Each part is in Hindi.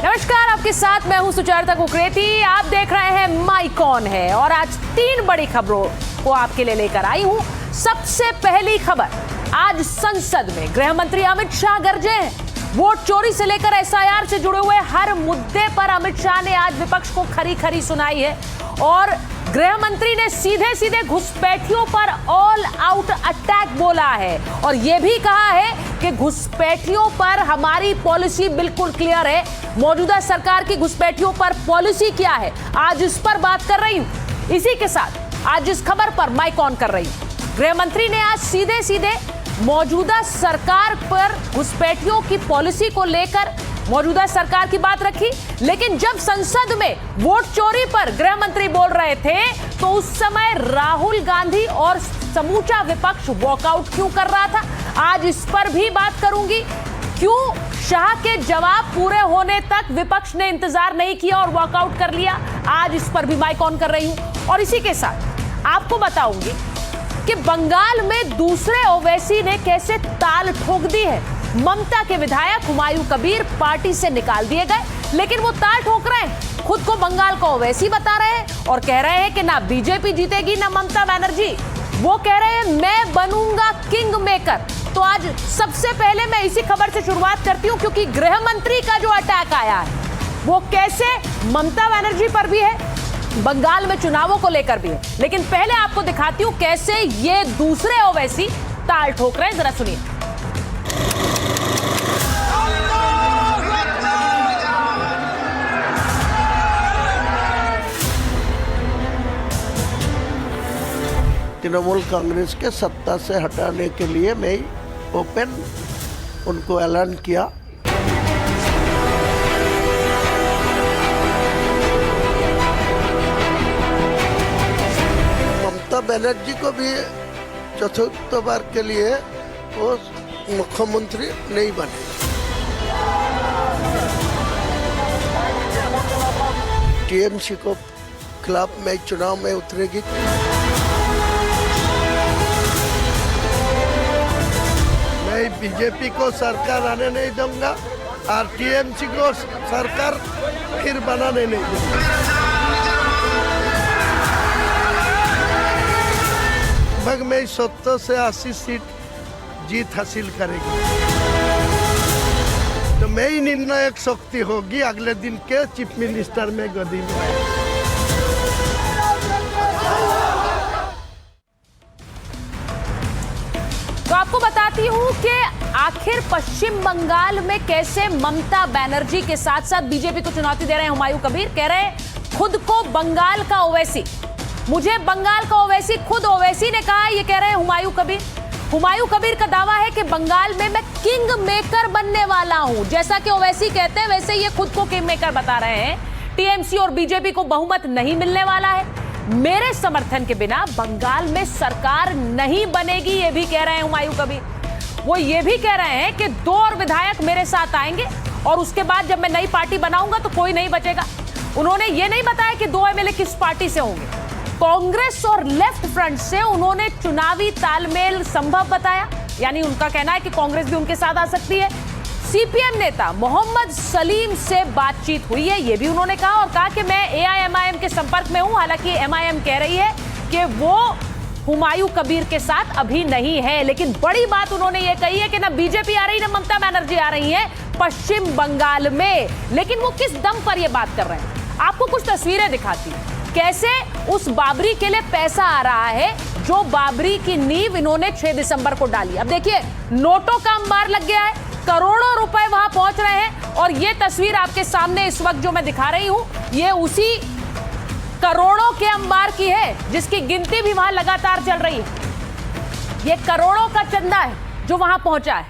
नमस्कार, आपके साथ मैं हूं सुचारता कुकरेती। आप देख रहे हैं माई कौन है और आज 3 बड़ी खबरों को आपके लिए लेकर आई हूं। सबसे पहली खबर, आज संसद में गृह मंत्री अमित शाह गरजे हैं। वोट चोरी से लेकर एसआईआर से जुड़े हुए हर मुद्दे पर अमित शाह ने आज विपक्ष को खरी खरी सुनाई है और गृह मंत्री ने सीधे सीधे घुसपैठियों पर ऑल आउट अटैक बोला है और यह भी कहा है कि घुसपैठियों पर हमारी पॉलिसी बिल्कुल क्लियर है। मौजूदा सरकार की घुसपैठियों पर पॉलिसी क्या है, आज इस पर बात कर रही हूं। इसी के साथ आज इस खबर पर माइक ऑन कर रही हूं। गृह मंत्री ने आज सीधे सीधे मौजूदा सरकार पर घुसपैठियों की पॉलिसी को लेकर मौजूदा सरकार की बात रखी, लेकिन जब संसद में वोट चोरी पर गृह मंत्री बोल रहे थे तो उस समय राहुल गांधी और समूचा विपक्ष वॉकआउट क्यों कर रहा था, आज इस पर भी बात करूंगी। क्यों शाह के जवाब पूरे होने तक विपक्ष ने इंतजार नहीं किया और वॉकआउट कर लिया, आज इस पर भी माइक ऑन कर रही हूं। और इसी के साथ आपको बताऊंगी कि बंगाल में दूसरे ओवैसी ने कैसे ताल ठोक दी है। ममता के विधायक हुमायूं कबीर पार्टी से निकाल दिए गए, लेकिन वो ताल ठोक रहे हैं, खुद को बंगाल का ओवैसी बता रहे हैं और कह रहे हैं कि ना बीजेपी जीतेगी ना ममता बनर्जी। वो कह रहे हैं मैं बनूंगा किंग मेकर। तो आज सबसे पहले मैं इसी खबर से शुरुआत करती हूं, क्योंकि गृह मंत्री का जो अटैक आया है वो कैसे ममता बनर्जी पर भी है, बंगाल में चुनावों को लेकर भी है। लेकिन पहले आपको दिखाती हूं कैसे ये दूसरे ओवैसी ताल ठोक रहे हैं, जरा सुनिए। तृणमूल कांग्रेस के सत्ता से हटाने के लिए मैं ओपन उनको ऐलान किया। ममता बनर्जी को भी चतुर्थ बार के लिए वो मुख्यमंत्री नहीं बने। टीएमसी को खिलाफ में चुनाव में उतरेगी। मैं बीजेपी को सरकार आने नहीं दूंगा और टीएमसी को सरकार फिर बनाने नहीं दूंगा। लगभग में 70 से 80 सीट जीत हासिल करेगी, तो मैं ही निर्णायक शक्ति होगी अगले दिन के चीफ मिनिस्टर में गद्दी में। तो आपको बताती हूं कि आखिर पश्चिम बंगाल में कैसे ममता बनर्जी के साथ साथ बीजेपी को चुनौती दे रहे हैं हुमायूं कबीर। कह रहे हैं खुद को बंगाल का ओवैसी, मुझे बंगाल का ओवैसी, खुद ओवैसी ने कहा, ये कह रहे हैं हुमायूं कबीर। हुमायूं कबीर का दावा है कि बंगाल में मैं किंग मेकर बनने वाला हूं। जैसा कि ओवैसी कहते हैं वैसे ये खुद को किंग मेकर बता रहे हैं। टीएमसी और बीजेपी को बहुमत नहीं मिलने वाला है, मेरे समर्थन के बिना बंगाल में सरकार नहीं बनेगी, ये भी कह रहे हैं हुमायूं कबीर। वो ये भी कह रहे हैं कि 2 और विधायक मेरे साथ आएंगे और उसके बाद जब मैं नई पार्टी बनाऊंगा तो कोई नहीं बचेगा। उन्होंने ये नहीं बताया कि 2 एमएलए किस पार्टी से होंगे। कांग्रेस और लेफ्ट फ्रंट से उन्होंने चुनावी तालमेल संभव बताया, यानी उनका कहना है कि कांग्रेस भी उनके साथ आ सकती है। सीपीएम नेता मोहम्मद सलीम से बातचीत हुई है, ये भी उन्होंने कहा और कहा कि मैं एआईएमआईएम के संपर्क में हूं। हालांकि एमआईएम कह रही है कि वो हुमायूं कबीर के साथ अभी नहीं है, लेकिन बड़ी बात उन्होंने ये कही है कि ना बीजेपी आ रही ना ममता बनर्जी आ रही है पश्चिम बंगाल में। लेकिन वो किस दम पर ये बात कर रहे हैं, आपको कुछ तस्वीरें दिखाती हूं, कैसे उस बाबरी के लिए पैसा आ रहा है जो बाबरी की नींव इन्होंने 6 दिसंबर को डाली। अब देखिए नोटों का अंबार लग गया है, करोड़ों रुपए वहां पहुंच रहे हैं और ये तस्वीर आपके सामने इस वक्त जो मैं दिखा रही हूं ये उसी करोड़ों के अंबार की है जिसकी गिनती भी वहां लगातार चल रही है। ये करोड़ों का चंदा है जो वहां पहुंचा है।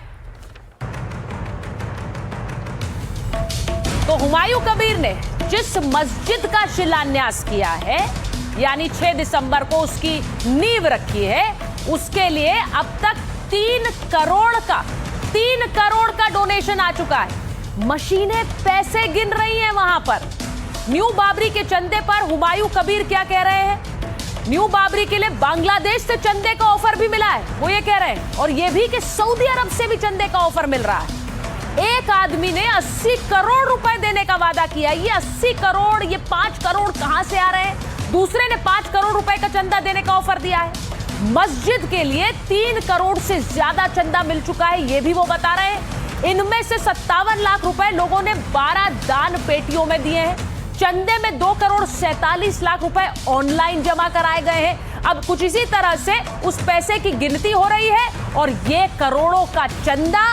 तो हुमायूं कबीर ने जिस मस्जिद का शिलान्यास किया है, यानी 6 दिसंबर को उसकी नींव रखी है, उसके लिए अब तक 3 करोड़ का डोनेशन आ चुका है। मशीनें पैसे गिन रही हैं वहां पर। न्यू बाबरी के चंदे पर हुमायूं कबीर क्या कह रहे हैं, न्यू बाबरी के लिए बांग्लादेश से चंदे का ऑफर भी मिला है, वो ये कह रहे हैं, और ये भी कि सऊदी अरब से भी चंदे का ऑफर मिल रहा है। एक आदमी ने 80 करोड़ रुपए देने का वादा किया। ये 80 करोड़, ये 5 करोड़ कहां से आ रहे हैं? दूसरे ने 5 करोड़ रुपए का चंदा देने का ऑफर दिया है। मस्जिद के लिए 3 करोड़ से ज्यादा चंदा मिल चुका है, ये भी वो बता रहे हैं। इनमें से 57 लाख रुपए लोगों ने 12 दान पेटियों में दिए हैं। चंदे में 2 करोड़ 47 लाख रुपए ऑनलाइन जमा कराए गए हैं। अब कुछ इसी तरह से उस पैसे की गिनती हो रही है और ये करोड़ों का चंदा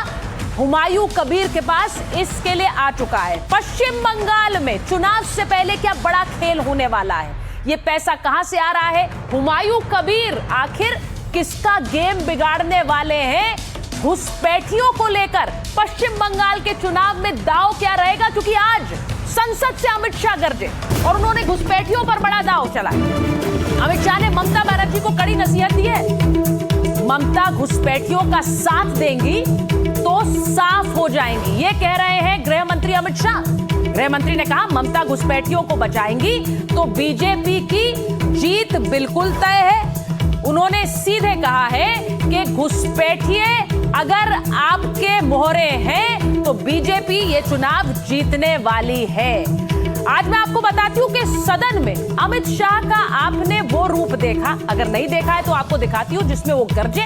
हुमायूं कबीर के पास इसके लिए आ चुका है। पश्चिम बंगाल में चुनाव से पहले क्या बड़ा खेल होने वाला है? ये पैसा कहां से आ रहा है? हुमायूं कबीर आखिर किसका गेम बिगाड़ने वाले हैं? घुसपैठियों को लेकर पश्चिम बंगाल के चुनाव में दांव क्या रहेगा? क्योंकि आज संसद से अमित शाह गरजे और उन्होंने घुसपैठियों पर बड़ा दांव चलाया। अमित शाह ने ममता बनर्जी को कड़ी नसीहत दी है। ममता घुसपैठियों का साथ देंगी तो साफ हो जाएंगी, ये कह रहे हैं गृह मंत्री अमित शाह। गृह मंत्री ने कहा ममता घुसपैठियों को बचाएंगी तो बीजेपी की जीत बिल्कुल तय है। उन्होंने सीधे कहा है कि घुसपैठिए अगर आपके मोहरे हैं तो बीजेपी ये चुनाव जीतने वाली है। आज मैं आपको बताती हूं कि सदन में अमित शाह का आपने वो रूप देखा, अगर नहीं देखा है तो आपको दिखाती हूं, जिसमें वो गरजे,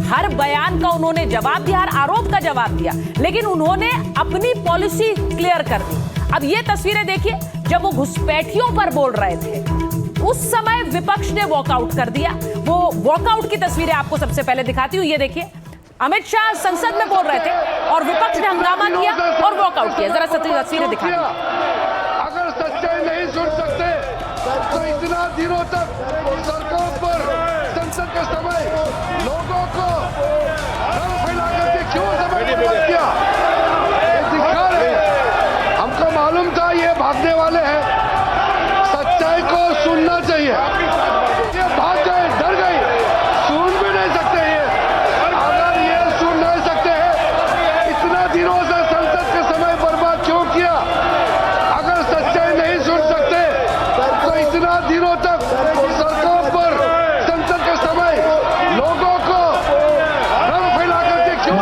हर बयान का उन्होंने जवाब दिया, हर आरोप का जवाब दिया, लेकिन उन्होंने अपनी पॉलिसी क्लियर कर दी। अब ये तस्वीरें देखिए, जब वो घुसपैठियों पर बोल रहे थे उस समय विपक्ष ने वॉकआउट कर दिया। वो वॉकआउट की तस्वीरें आपको सबसे पहले दिखाती हूं, ये देखिए। अमित शाह संसद में बोल रहे थे और विपक्ष ने हंगामा किया और वॉकआउट किया। जरा तस्वीरें दिखा दीजिए। अगर सच्चाई नहीं सुन सकते तो इतना दिनों तक सड़कों पर संसद के समय लोगों को रंग फैला करके क्यों समय बर्बाद किया? दिखा रहे, हमको मालूम था ये भागने वाले हैं, सच्चाई को सुनना चाहिए। ये भाग गए, डर गए, सुन भी नहीं सकते। ये अगर ये सुन नहीं सकते हैं, इतना दिनों से संसद के समय बर्बाद क्यों किया? अगर सच्चाई नहीं सुन सकते तो इतना दिनों तक सड़कों पर संसद के समय लोगों को रंग फैला करके क्यों?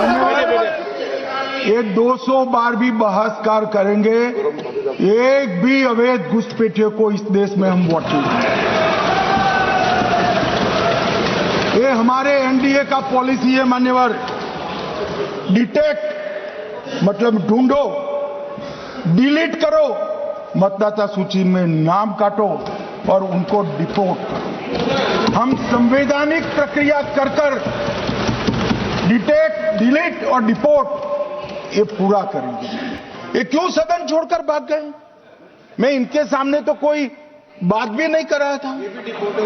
ये 200 बार भी बहसकार करेंगे, एक भी अवैध घुसपैठियों को इस देश में हम वोट नहीं देंगे। ये हमारे एनडीए का पॉलिसी है मान्यवर। डिटेक्ट मतलब ढूंढो, डिलीट करो, मतदाता सूची में नाम काटो और उनको डिपोर्ट करो। हम संवैधानिक प्रक्रिया कर कर डिटेक्ट, डिलीट और डिपोर्ट ये पूरा करेंगे। ये क्यों सदन छोड़कर भाग गए? मैं इनके सामने तो कोई बात भी नहीं कर रहा था,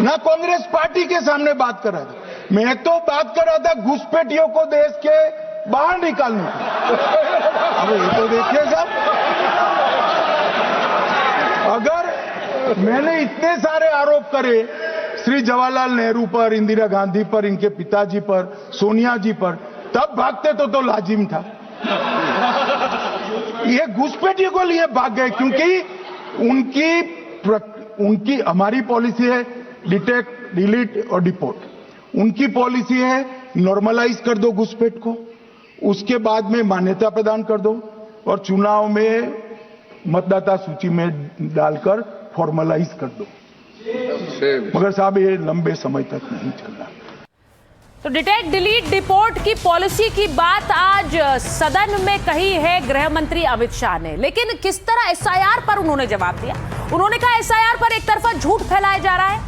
ना कांग्रेस पार्टी के सामने बात कर रहा था। मैं तो बात कर रहा था घुसपैठियों को देश के बाहर निकालने की। अब ये तो देखिए साहब, अगर मैंने इतने सारे आरोप करे श्री जवाहरलाल नेहरू पर, इंदिरा गांधी पर, इनके पिताजी पर, सोनिया जी पर, तब भागते तो लाजिम था। ये घुसपैठियों को लिए भाग गए क्योंकि उनकी हमारी पॉलिसी है डिटेक्ट, डिलीट और डिपोर्ट। उनकी पॉलिसी है नॉर्मलाइज कर दो घुसपैठ को, उसके बाद में मान्यता प्रदान कर दो और चुनाव में मतदाता सूची में डालकर फॉर्मलाइज कर दो। मगर साहब ये लंबे समय तक नहीं चलना। तो डिटेक्ट, डिलीट, डिपोर्ट की पॉलिसी की बात आज सदन में कही है गृह मंत्री अमित शाह ने, लेकिन किस तरह एसआईआर पर उन्होंने जवाब दिया। उन्होंने कहा एसआईआर पर एक तरफा झूठ फैलाया जा रहा है।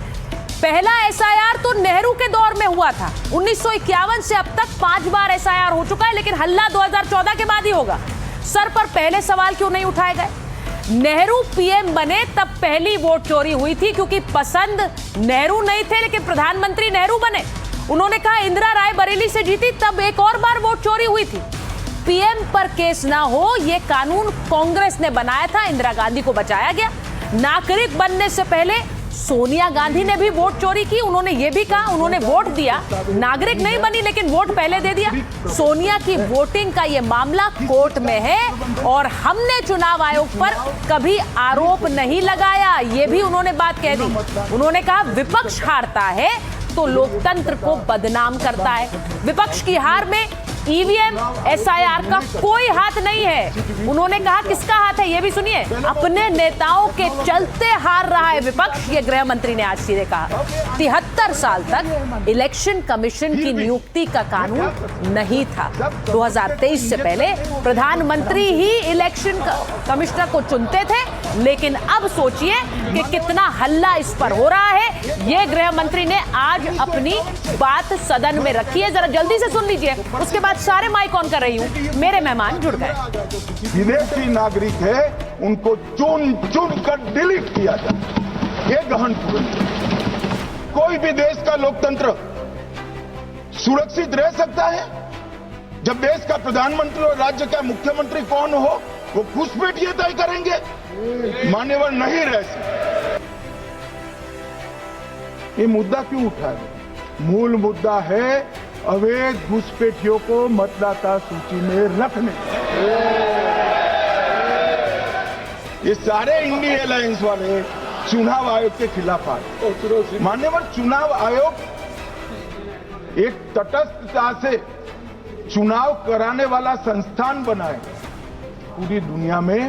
पहला एसआईआर तो नेहरू के दौर में हुआ था, 1951 से अब तक 5 बार एसआईआर हो चुका है, लेकिन हल्ला 2014 के बाद ही होगा। सर पर पहले सवाल क्यों नहीं उठाए गए? नेहरू पीएम बने तब पहली वोट चोरी हुई थी, क्योंकि पसंद नेहरू नहीं थे लेकिन प्रधानमंत्री नेहरू बने। उन्होंने कहा इंदिरा राय बरेली से जीती तब एक और बार वोट चोरी हुई थी। पीएम पर केस ना हो ये कानून कांग्रेस ने बनाया था, इंदिरा गांधी को बचाया गया। नागरिक बनने से पहले सोनिया गांधी ने भी वोट चोरी की। उन्होंने ये भी कहा उन्होंने वोट दिया, नागरिक नहीं बनी लेकिन वोट पहले दे दिया। सोनिया की वोटिंग का ये मामला कोर्ट में है और हमने चुनाव आयोग पर कभी आरोप नहीं लगाया, ये भी उन्होंने बात कह दी। उन्होंने कहा विपक्ष हारता है तो लोकतंत्र को बदनाम करता है। विपक्ष की हार में ईवीएम एसआईआर का कोई हाथ नहीं है। उन्होंने कहा किसका हाथ है, ये भी सुनिए। अपने नेताओं के चलते हार रहा है विपक्ष, ये गृह मंत्री ने आज सीधे कहा। 73 साल तक इलेक्शन कमीशन की नियुक्ति का कानून नहीं था। 2023 से पहले प्रधानमंत्री ही इलेक्शन कमिश्नर को चुनते थे, लेकिन अब सोचिए कि कितना हल्ला इस पर हो रहा है। ये गृह मंत्री ने आज अपनी बात सदन में रखी है, जरा जल्दी से सुन लीजिए, उसके बाद सारे माइक ऑन कर रही हूं। मेरे मेहमान जुड़ गए। विदेशी नागरिक है, उनको चुन चुन कर डिलीट किया जाए, ये गहन पूर्ण। कोई भी देश का लोकतंत्र सुरक्षित रह सकता है जब देश का प्रधानमंत्री और राज्य का मुख्यमंत्री कौन हो वो घुसपैठिए तय करेंगे, मान्यवर नहीं रह सकते। ये मुद्दा क्यों उठा है? मूल मुद्दा है अवैध घुसपैठियों को मतदाता सूची में रखने। ये सारे इंडी अलायंस वाले चुनाव आयोग के खिलाफ आए। मान्यवर चुनाव आयोग एक तटस्थता से चुनाव कराने वाला संस्थान बनाए, पूरी दुनिया में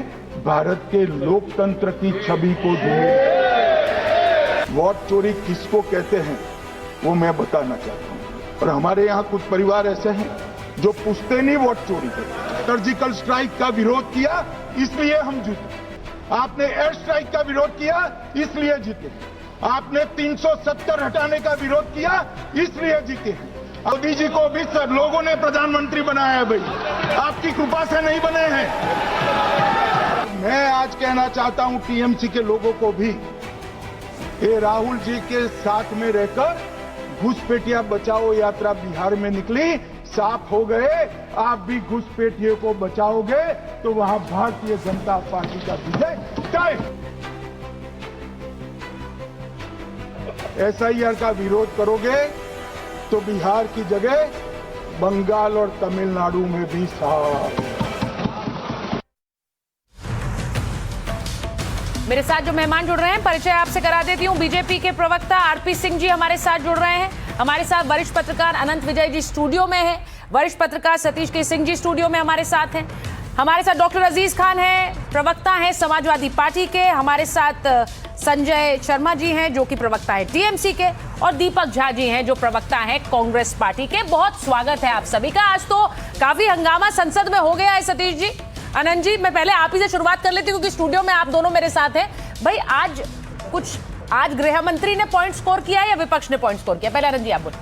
भारत के लोकतंत्र की छवि को ढूंढे। वोट चोरी किसको कहते हैं वो मैं बताना चाहता हूं। और हमारे यहां कुछ परिवार ऐसे हैं जो पुश्तैनी वोट चोरी करते। सर्जिकल स्ट्राइक का विरोध किया इसलिए हम जीते। आपने एयर स्ट्राइक का विरोध किया इसलिए जीते। आपने 370 हटाने का विरोध किया इसलिए जीते। मोदी जी को भी सब लोगों ने प्रधानमंत्री बनाया है भाई, आपकी कृपा से नहीं बने हैं। मैं आज कहना चाहता हूं टीएमसी के लोगों को भी, ये राहुल जी के साथ में रहकर घुसपैठिया बचाओ यात्रा बिहार में निकली, साफ हो गए। आप भी घुसपैठियों को बचाओगे तो वहां भारतीय जनता पार्टी का विजय तय। एसआईआर का विरोध करोगे तो बिहार की जगह बंगाल और तमिलनाडु में भी साफ। मेरे साथ जो मेहमान जुड़ रहे हैं, परिचय आपसे करा देती हूं। बीजेपी के प्रवक्ता आरपी सिंह जी हमारे साथ जुड़ रहे हैं। हमारे साथ वरिष्ठ पत्रकार अनंत विजय जी स्टूडियो में हैं। वरिष्ठ पत्रकार सतीश के सिंह जी स्टूडियो में हमारे साथ हैं। हमारे साथ डॉक्टर अजीज खान हैं, प्रवक्ता हैं समाजवादी पार्टी के। हमारे साथ संजय शर्मा जी हैं जो कि प्रवक्ता है टीएमसी के, और दीपक झा जी हैं जो प्रवक्ता हैं कांग्रेस पार्टी के। बहुत स्वागत है आप सभी का। आज तो काफी हंगामा संसद में हो गया है। सतीश जी, अनंत जी, मैं पहले आप ही से शुरुआत कर लेती हूँ क्योंकि स्टूडियो में आप दोनों मेरे साथ हैं। भाई आज गृह मंत्री ने पॉइंट स्कोर किया या विपक्ष ने पॉइंट स्कोर किया? पहले अनंत जी आप बोलिए।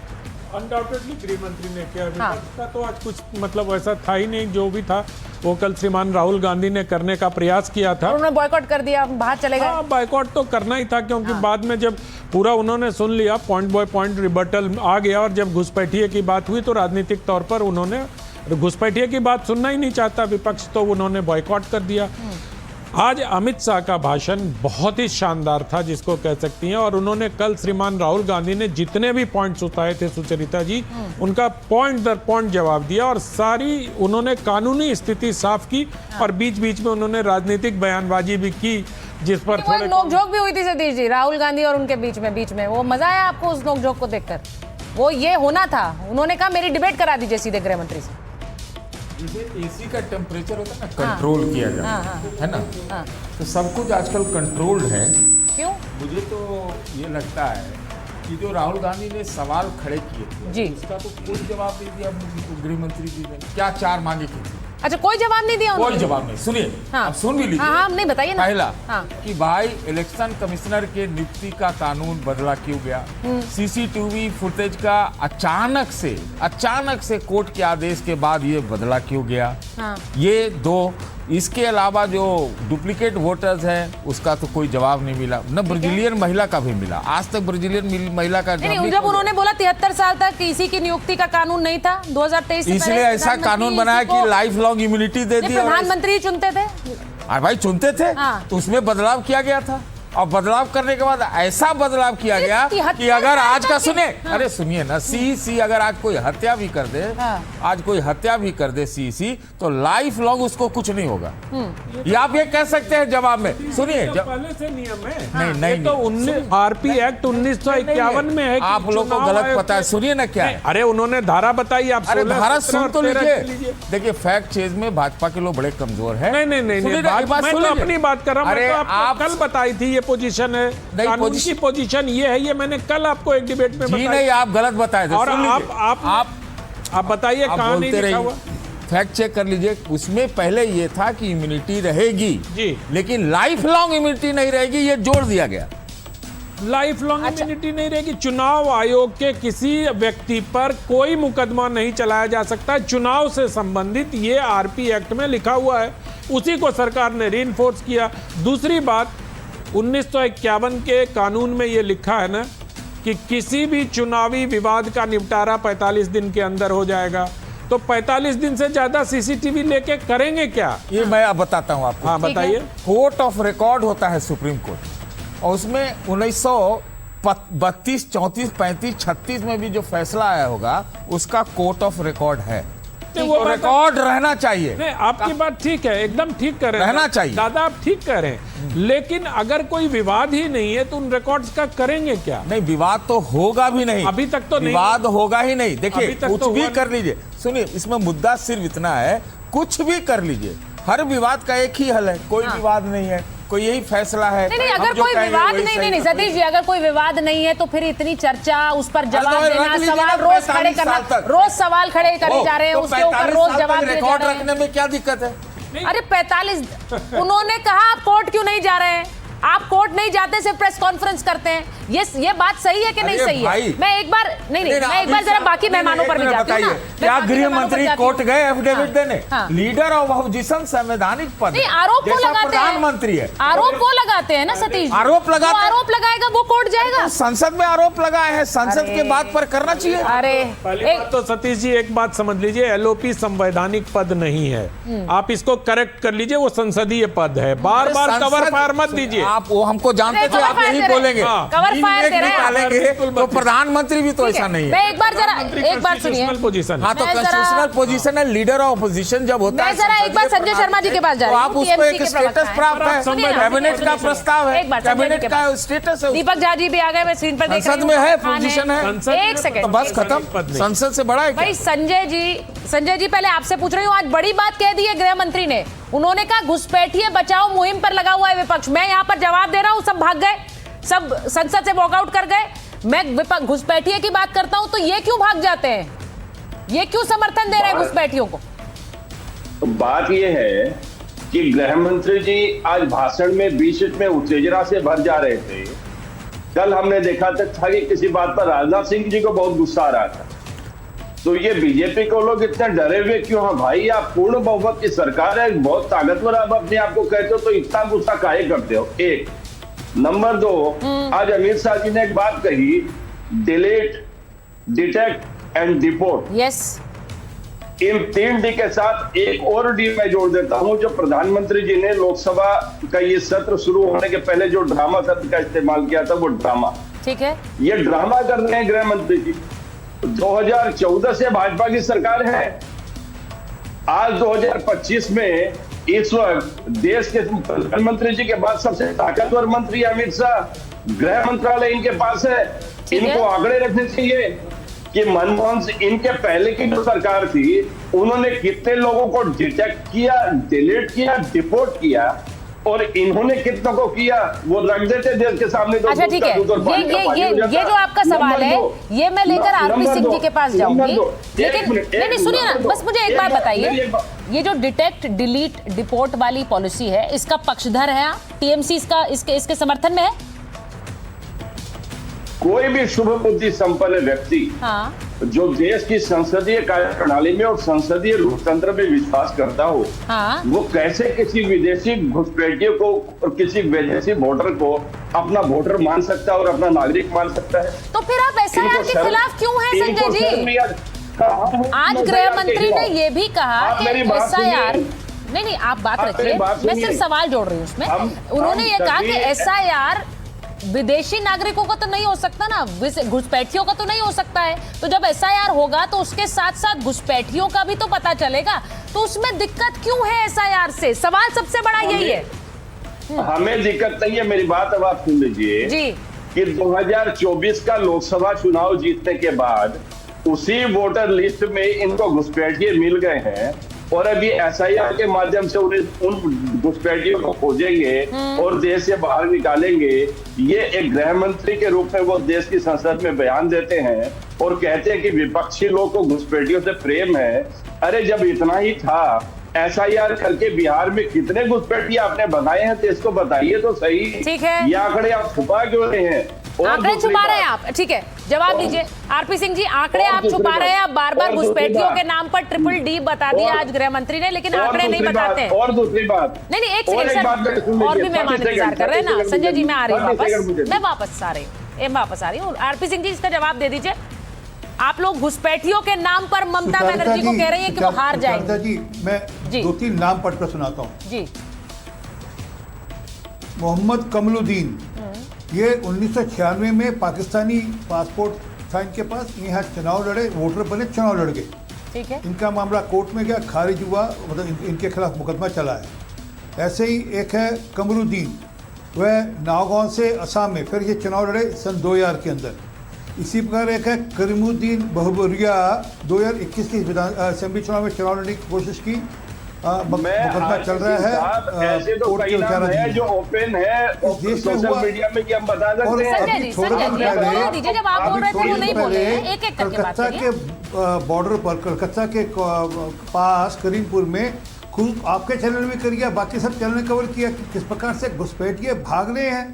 अनडाउटेडली गृह मंत्री ने किया। विपक्ष का तो आज कुछ मतलब ऐसा था ही नहीं। जो भी था वो कल श्रीमान राहुल गांधी ने करने का प्रयास किया था। उन्होंने बॉयकॉट कर दिया, बाहर चले गए। हाँ, बॉयकॉट तो करना ही था क्योंकि बाद में जब पूरा उन्होंने सुन लिया, पॉइंट बाय पॉइंट रिबटल आ गया, और जब घुसपैठिए की बात हुई तो राजनीतिक तौर पर उन्होंने घुसपैठिए की बात सुनना ही नहीं चाहता विपक्ष, तो उन्होंने बॉयकॉट कर दिया। आज अमित शाह का भाषण बहुत ही शानदार था जिसको कह सकती हैं, और उन्होंने कल श्रीमान राहुल गांधी ने जितने भी पॉइंट्स उठाए थे सुचरिता जी, उनका पॉइंट दर पॉइंट जवाब दिया, और सारी उन्होंने कानूनी स्थिति साफ की, और बीच बीच में उन्होंने राजनीतिक बयानबाजी भी की जिस पर थोड़े नोकझोंक भी हुई थी सतीश जी, राहुल गांधी और उनके बीच में। वो मजा आया आपको उस नोकझोंक को देखकर? वो ये होना था, उन्होंने कहा मेरी डिबेट करा दीजिए सीधे गृह मंत्री से। जैसे एसी का टेम्परेचर होता है ना, कंट्रोल किया जाता है ना, तो सब कुछ आजकल कंट्रोल्ड है। क्यों? मुझे तो ये लगता है कि जो राहुल गांधी ने सवाल खड़े किए थे उसका तो कोई जवाब नहीं दिया गृह मंत्री जी ने। क्या 4 मांगे की? अच्छा, कोई जवाब नहीं दिया उन्होंने? कोई जवाब नहीं। सुनिए, आप सुन भी लीजिए। हाँ, नहीं बताइए ना। पहला कि भाई इलेक्शन कमिश्नर के नियुक्ति का कानून बदला क्यों गया? सीसीटीवी फुटेज का अचानक से कोर्ट के आदेश के बाद ये बदला क्यों गया? ये 2। इसके अलावा जो डुप्लीकेट वोटर्स हैं उसका तो कोई जवाब नहीं मिला, न ब्राजीलियन महिला का भी मिला। आज तक ब्राजीलियन महिला का नहीं, जब उन्होंने बोला 73 साल तक किसी की नियुक्ति का कानून नहीं था 2023 से, इसलिए ऐसा कानून बनाया कि लाइफ लॉन्ग इम्यूनिटी दे दी। प्रधानमंत्री चुनते थे। अरे भाई चुनते थे तो उसमें बदलाव किया गया था। और बदलाव करने के बाद ऐसा बदलाव किया गया इसकी हत्या कि अगर आज का करके- सुने, हाँ। अरे सुनिए ना, सीईसी अगर आज कोई हत्या भी कर दे, हाँ। आज कोई हत्या भी कर दे सीईसी, तो लाइफ लॉन्ग उसको कुछ नहीं होगा। ये आप ये कह सकते हैं जवाब में। सुनिए, तो पहले से नियम है। नहीं, नहीं, ये तो 19 आरपी एक्ट 1951 में है कि आप लोगों को चुनाव गलत आयोग पता है। के- सुनिए ना क्या है। अरे उन्होंने धारा बताई, आप अरे 16, धारा 17 सुन तो और 13 लीजिए। देखिए, फैक्ट चेज में भाजपा के लोग बड़े कमजोर हैं। नहीं, सुनिए ना, एक बात मैं सुन तो लीजिए। अपनी बात कर रहा हूँ। अरे मैं तो आपको आप कल बताई थी ये पोजीशन है, नहीं, कानून की पोजीशन ये है, ये मैंने कल आपको एक डिबेट में जी बताई। नहीं, आप गलत बताए थे। और सुन लीजिए। आप बताइए आप कहाँ नहीं बोलते लिखा हुआ। रहिए, फैक्ट चेक कर लीजिए। उसमें पहले ये था कि इम्यूनिटी रहेगी जी। लेकिन लाइफ लॉन्ग इम्यूनिटी नहीं रहेगी, ये जोड़ दिया गया। लाइफ लॉन्ग इम्यूनिटी नहीं रहेगी। चुनाव आयोग के किसी व्यक्ति पर कोई मुकदमा नहीं चलाया जा सकता। चुनाव से संबंधित ये आरपी एक्ट में लिखा हुआ है, उसी को सरकार ने रीइंफोर्स किया। दूसरी बात, 1951 के कानून में ये लिखा है ना कि किसी भी चुनावी विवाद का निपटारा 45 दिन के अंदर हो जाएगा। तो 45 दिन से ज्यादा सीसीटीवी लेके करेंगे क्या? ये मैं अब बताता हूं आपको। हाँ बताइए। कोर्ट ऑफ रिकॉर्ड होता है सुप्रीम कोर्ट, और उसमें 1932, 34, 35, 36 में भी जो फैसला आया होगा उसका कोर्ट ऑफ रिकॉर्ड है। वो तो रिकॉर्ड रहना चाहिए। नहीं, आपकी बात ठीक है, एकदम ठीक कर रहे हैं रहना चाहिए। दादा, आप ठीक कह रहे हैं। लेकिन अगर कोई विवाद ही नहीं है तो उन रिकॉर्ड्स का करेंगे क्या? नहीं, विवाद तो होगा भी नहीं। अभी तक तो नहीं। विवाद होगा ही नहीं। देखिए, अभी तक कुछ तो भी हुआ कर लीजिए। सुनिए, इसमें मुद्दा सिर्फ इतना है, कुछ भी कर लीजिए, हर विवाद का एक ही हल है। कोई विवाद नहीं है, कोई यही फैसला है। नहीं, हम अगर जो कोई कहेंगे विवाद वही नहीं, सही नहीं है। सतीश जी, अगर कोई विवाद नहीं है तो फिर इतनी चर्चा, उस पर जवाब तो रख देना, लीजिए सवाल ना रोज खड़े 45 करना, साल तक। रोज सवाल खड़े करे ओ, जा रहे हैं, तो उसके ऊपर 45 रोज साल तक जवाब दिए जा रिकॉर्ड रहे हैं। रखने में क्या दिक्कत है? अरे 45 उन्होंने कहा आप कोर्ट क्यों नहीं जा रहे हैं? आप कोर्ट नहीं जाते, सिर्फ प्रेस कॉन्फ्रेंस करते हैं। ये बात सही है कि नहीं अरे सही है? भाई। मैं एक बार मैं एक बार जरा बाकी मेहमानों पर भी जाती हूँ ना। मैं क्या बाकी गृह मेहमानों पर मंत्री जाती कोर्ट हूँ। गए एफिडेविट हाँ, देने? हाँ। लीडर ऑफ अपोजिशन संवैधानिक पद नहीं, आरोप को जैसा लगाते हैं। प्रधानमंत्री है। आरोप को लगाते हैं ना सतीश जी। आरोप लगाते जो हैं। आरोप लगाएगा वो कोर्ट जाएगा। संसद में आरोप लगाए हैं, संसद अरे। के बात पर करना चाहिए। अरे पहली एक बात तो सतीश जी एक बात समझ लीजिए, एलओपी संवैधानिक पद नहीं है। आप इसको करेक्ट कर लीजिए, वो संसदीय पद है। बार बार संसद- कवर फायर मत दीजिए। आप वो हमको जानते अरे, थे, कवर आप फायर यही दे रहे हैं। बोलेंगे। हाँ। कवर तीन फायर एक दे रहे हैं। निकालेंगे, बिल्कुल तो प्रधानमंत्री भी तो ठीक ऐसा है। नहीं है। मैं एक बार जरा एक बात सुनिए। Constitutional position है। हाँ, तो मैं जरा- कॉन्स्टिट्यूशनल पोजीशन है, लीडर ऑफ अपोजिशन जब होता है। मैं जरा एक बार संजय शर्मा जी के पास जा तो रही आप हूँ, उसको TMC एक के प्रवक्ता स्टेटस हैं। प्राप्त है, सुनिए ना, कैबिनेट का सुनिए, प्रस्ताव है, एक बार संजय जी कैबिनेट के का पास। स्टेटस है। दीपक झा जी भी आ गए, मैं स्क्रीन पर देख रही संसद हूँ। में है, खान पोजीशन है। संसद एक में सेकंड तो बस खत्म। पद नहीं। संसद से बड़ा है क्या? भाई संजय जी पहले आपसे पूछ रही हूँ, आज बड़ी बात कह दी है गृह मंत्री ने। उन्होंने कहा घुसपैठिए बचाओ मुहिम पर लगा हुआ है विपक्ष। मैं यहाँ पर जवाब दे रहा हूँ, सब भाग गए, सब संसद से वॉकआउट कर गए। मैं घुसपैठिए की बात करता हूँ तो ये क्यों भाग जाते हैं? ये क्यों समर्थन दे रहे हैं घुसपैठियों को? तो बात यह है कि गृह मंत्री जी आज भाषण में बीच में उत्तेजना से भर जा रहे थे। कल हमने देखा था कि किसी बात पर राजनाथ सिंह जी को बहुत गुस्सा आ रहा था। तो ये बीजेपी को लोग इतने डरे हुए क्यों हैं? भाई, आप पूर्ण बहुमत की सरकार है, बहुत ताकतवर आप अपने आप को कहते हो, तो इतना गुस्सा काहे करते हो? एक नंबर 2, आज अमित शाह जी ने एक बात कही, delete, detect and deport. Yes, in 3 D के साथ एक और डी मैं जोड़ देता हूं, जो प्रधानमंत्री जी ने लोकसभा का ये सत्र शुरू होने के पहले जो ड्रामा शब्द का इस्तेमाल किया था, वो ड्रामा। ठीक है। ये ड्रामा कर रहे हैं गृह मंत्री जी। 2014 से भाजपा की सरकार है। आज 2025 में इस वक्त देश के प्रधानमंत्री जी के बाद सबसे ताकतवर मंत्री अमित शाह, गृह मंत्रालय इनके पास है। ठीक है। इनको आंकड़े रखने चाहिए कि मनमोहन सिंह, इनके पहले की जो सरकार थी, उन्होंने कितने लोगों को डिटेक्ट किया, डिलीट किया, डिपोर्ट किया, और इन्होंने कितनों को किया, वो रख देते देश के सामने। तो अच्छा ठीक है, ये जो आपका सवाल है, ये मैं लेकर आरपी सिंह जी के पास जाऊंगी। लेकिन नहीं सुनिए ना, बस मुझे एक बात बताइए, ये जो डिटेक्ट डिलीट डिपोर्ट वाली पॉलिसी है, इसका पक्षधर है आप? टीएमसी इसके समर्थन में है? कोई भी शुभ बुद्धि संपन्न व्यक्ति हाँ, जो देश की संसदीय कार्यप्रणाली में और संसदीय लोकतंत्र में विश्वास करता हो, हाँ। वो कैसे किसी विदेशी घुसपैठियों को और किसी विदेशी वोटर को अपना वोटर मान सकता है और अपना नागरिक मान सकता है? तो फिर आप एसआईआर के खिलाफ क्यों हैं संजय जी? आज गृह मंत्री ने ये भी कहा कि एसआईआर, नहीं आप बात आप रखिए, मेरी बात मैं सुनिए। सिर्फ सवाल जोड़ रही हूँ उसमें। उन्होंने हम ये कहा कि सभी- एसआईआर विदेशी नागरिकों का तो नहीं हो सकता ना, घुसपैठियों का तो नहीं हो सकता है, तो जब एसआईआर होगा तो उसके साथ साथ घुसपैठियों का भी तो पता चलेगा, तो उसमें दिक्कत क्यों है एसआईआर से? सवाल सबसे बड़ा यही है। हमें दिक्कत नहीं है, मेरी बात अब आप सुन लीजिए जी कि 2024 का लोकसभा चुनाव जीतने के बाद उसी वोटर लिस्ट में इनको घुसपैठिए मिल गए हैं और अभी एसआईआर के माध्यम से उन्हें उन घुसपैठियों को खोजेंगे और देश से बाहर निकालेंगे। ये एक गृह मंत्री के रूप में वो देश की संसद में बयान देते हैं और कहते हैं कि विपक्षी लोग को घुसपैठियों से प्रेम है। अरे जब इतना ही था, एसआईआर करके बिहार में कितने घुसपैठिए आपने बनाए हैं, तो इसको बताइए तो सही। ठीक है। ये आंकड़े आप छुपा क्यों रहे हैं? और आंकड़े दूसरी छुपा रहे हैं बात- आप, ठीक है, जवाब दीजिए आरपी सिंह जी। आंकड़े और आप दूसरी छुपा रहे हैं, आप बात- बार बार और दूसरी घुसपैठियों बात- के नाम पर ट्रिपल डी बता दिया और- आज गृह मंत्री ने, लेकिन और आंकड़े नहीं दूसरी बात- बताते हैं। और दूसरी बात नहीं एक और सेकंड एक बात मेरे सर, सुन और भी लीजिए, मेहमान 30 इंतजार कर रहे हैं ना। सेकंड संजय जी मैं आ रही हूँ 30 सेकंड मुझे वापस, मैं वापस आ रही हूँ। आरपी सिंह जी इसका जवाब दे दीजिए। आप लोग घुसपैठियों के नाम पर ममता बनर्जी को कह रही है कि वो हार जाएंगे। जी मैं जी। 2-3 नाम पढ़कर सुनाता हूँ। जी मोहम्मद कमलुद्दीन, ये 1996 में पाकिस्तानी पासपोर्ट था इनके पास, यहाँ चुनाव लड़े, वोटर बने, चुनाव लड़ गए। ठीक है, इनका मामला कोर्ट में गया, खारिज हुआ, मतलब इनके खिलाफ मुकदमा चला है। ऐसे ही एक है कमरुद्दीन, वह नागांव से असम में, फिर ये चुनाव लड़े सन 2000 के अंदर। इसी प्रकार एक है करीमुद्दीन बहुबरिया, 2021 की असेंबली चुनाव में चुनाव लड़ने की कोशिश की, मुकदमा चल रहा है, ऐसे तो कोर्ट कई के नाम है विचाराधीन जो ओपन है इस देश में सोशल हुआ- मीडिया में कि हम बता सकते और हैं। संजय जी, थोड़े दिन ये पहले- बोलने दीजिए, जब आप बोल रहे थे वो नहीं बोले हैं, एक एक करके बात कलकत्ता करिए। के बॉर्डर पर, कलकत्ता के पास करीमपुर में खुद आपके चैनल में करिए, बाकी सब चैनल ने कवर किया कि किस प्रकार से घुसपैठिए भाग रहे हैं,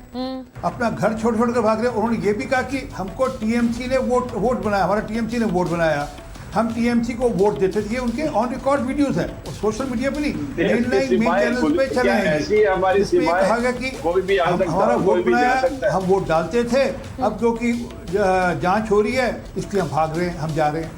अपना घर छोड़ कर भाग रहे हैं। उन्होंने ये भी कहा कि हमको टीएमसी ने वोट बनाया, हमारा टीएमसी ने वोट बनाया, हम टीएमसी को वोट देते थे। ये उनके ऑन रिकॉर्ड वीडियोस हैं, सोशल मीडिया पे नहीं, मेन चैनल्स पे चले हैं। ऐसी हमारी इसमें सीमाएं, कहा गया कि कोई भी आ सकता है, हमारा कोई वोट भी जा बनाया, सकता है। हम वोट डालते थे, अब क्योंकि जांच हो रही है इसलिए हम भाग रहे हैं, हम जा रहे हैं।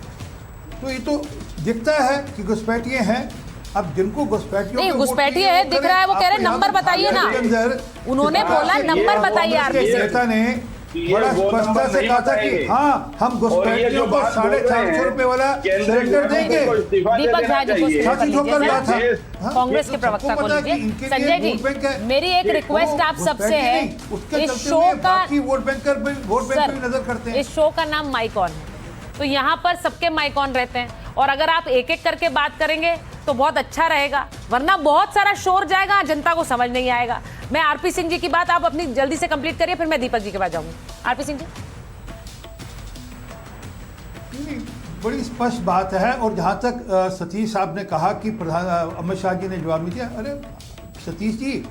तो ये तो दिखता है कि घुसपैठिए हैं। अब जिनको घुसपैठियों नहीं, पे वोट घुसपैठिए चाहिए, है, वो दिख करें। रहा है, वो कह रहे हैं, आपको यहाँ नंबर पर बताइए ना। के अंदर उन्होंने बोला नंबर बताइए कांग्रेस आरपी के सिंह। नेता ने ये बड़ा वो स्पष्टता नंबर से नहीं कहा था कि बताएंगे। हाँ हम और ये जो घुसपैठियों को बात बोल रहे 450 हैं, रुपए वाला केंद्रीय सिलेंडर गृह मंत्री देंगे। को इस्तीफा दे दीपक देना झा जी को चाहिए। स्पीकर छाती ठोकर लीजिए रहा सर। था। हाँ, कांग्रेस ये के तो प्रवक्ता सबको को पता है कि लीजिए। इनके लिए संजय वोट बैंक जी, है। मेरी एक ये रिक्वेस्ट वो आप सबसे घुसपैठिए है, नहीं, उसके इस चलते शो हुए का बाकी वोट बैंक पे नजर करते हैं। इस शो का नाम माइक ऑन है, तो यहाँ पर सबके माइक ऑन रहते हैं, और अगर आप एक एक करके बात करेंगे तो बहुत अच्छा रहेगा, वरना बहुत सारा शोर जाएगा, जनता को समझ नहीं आएगा। मैं आरपी सिंह जी की बात आप अपनी जल्दी से कंप्लीट करिए, फिर मैं दीपक जी के पास जाऊंगी। आरपी सिंह जी, नहीं, बड़ी स्पष्ट बात है। और जहाँ तक सतीश साहब ने कहा कि प्रधान अमित शाह जी ने जवाब नहीं दिया, अरे सतीश जी,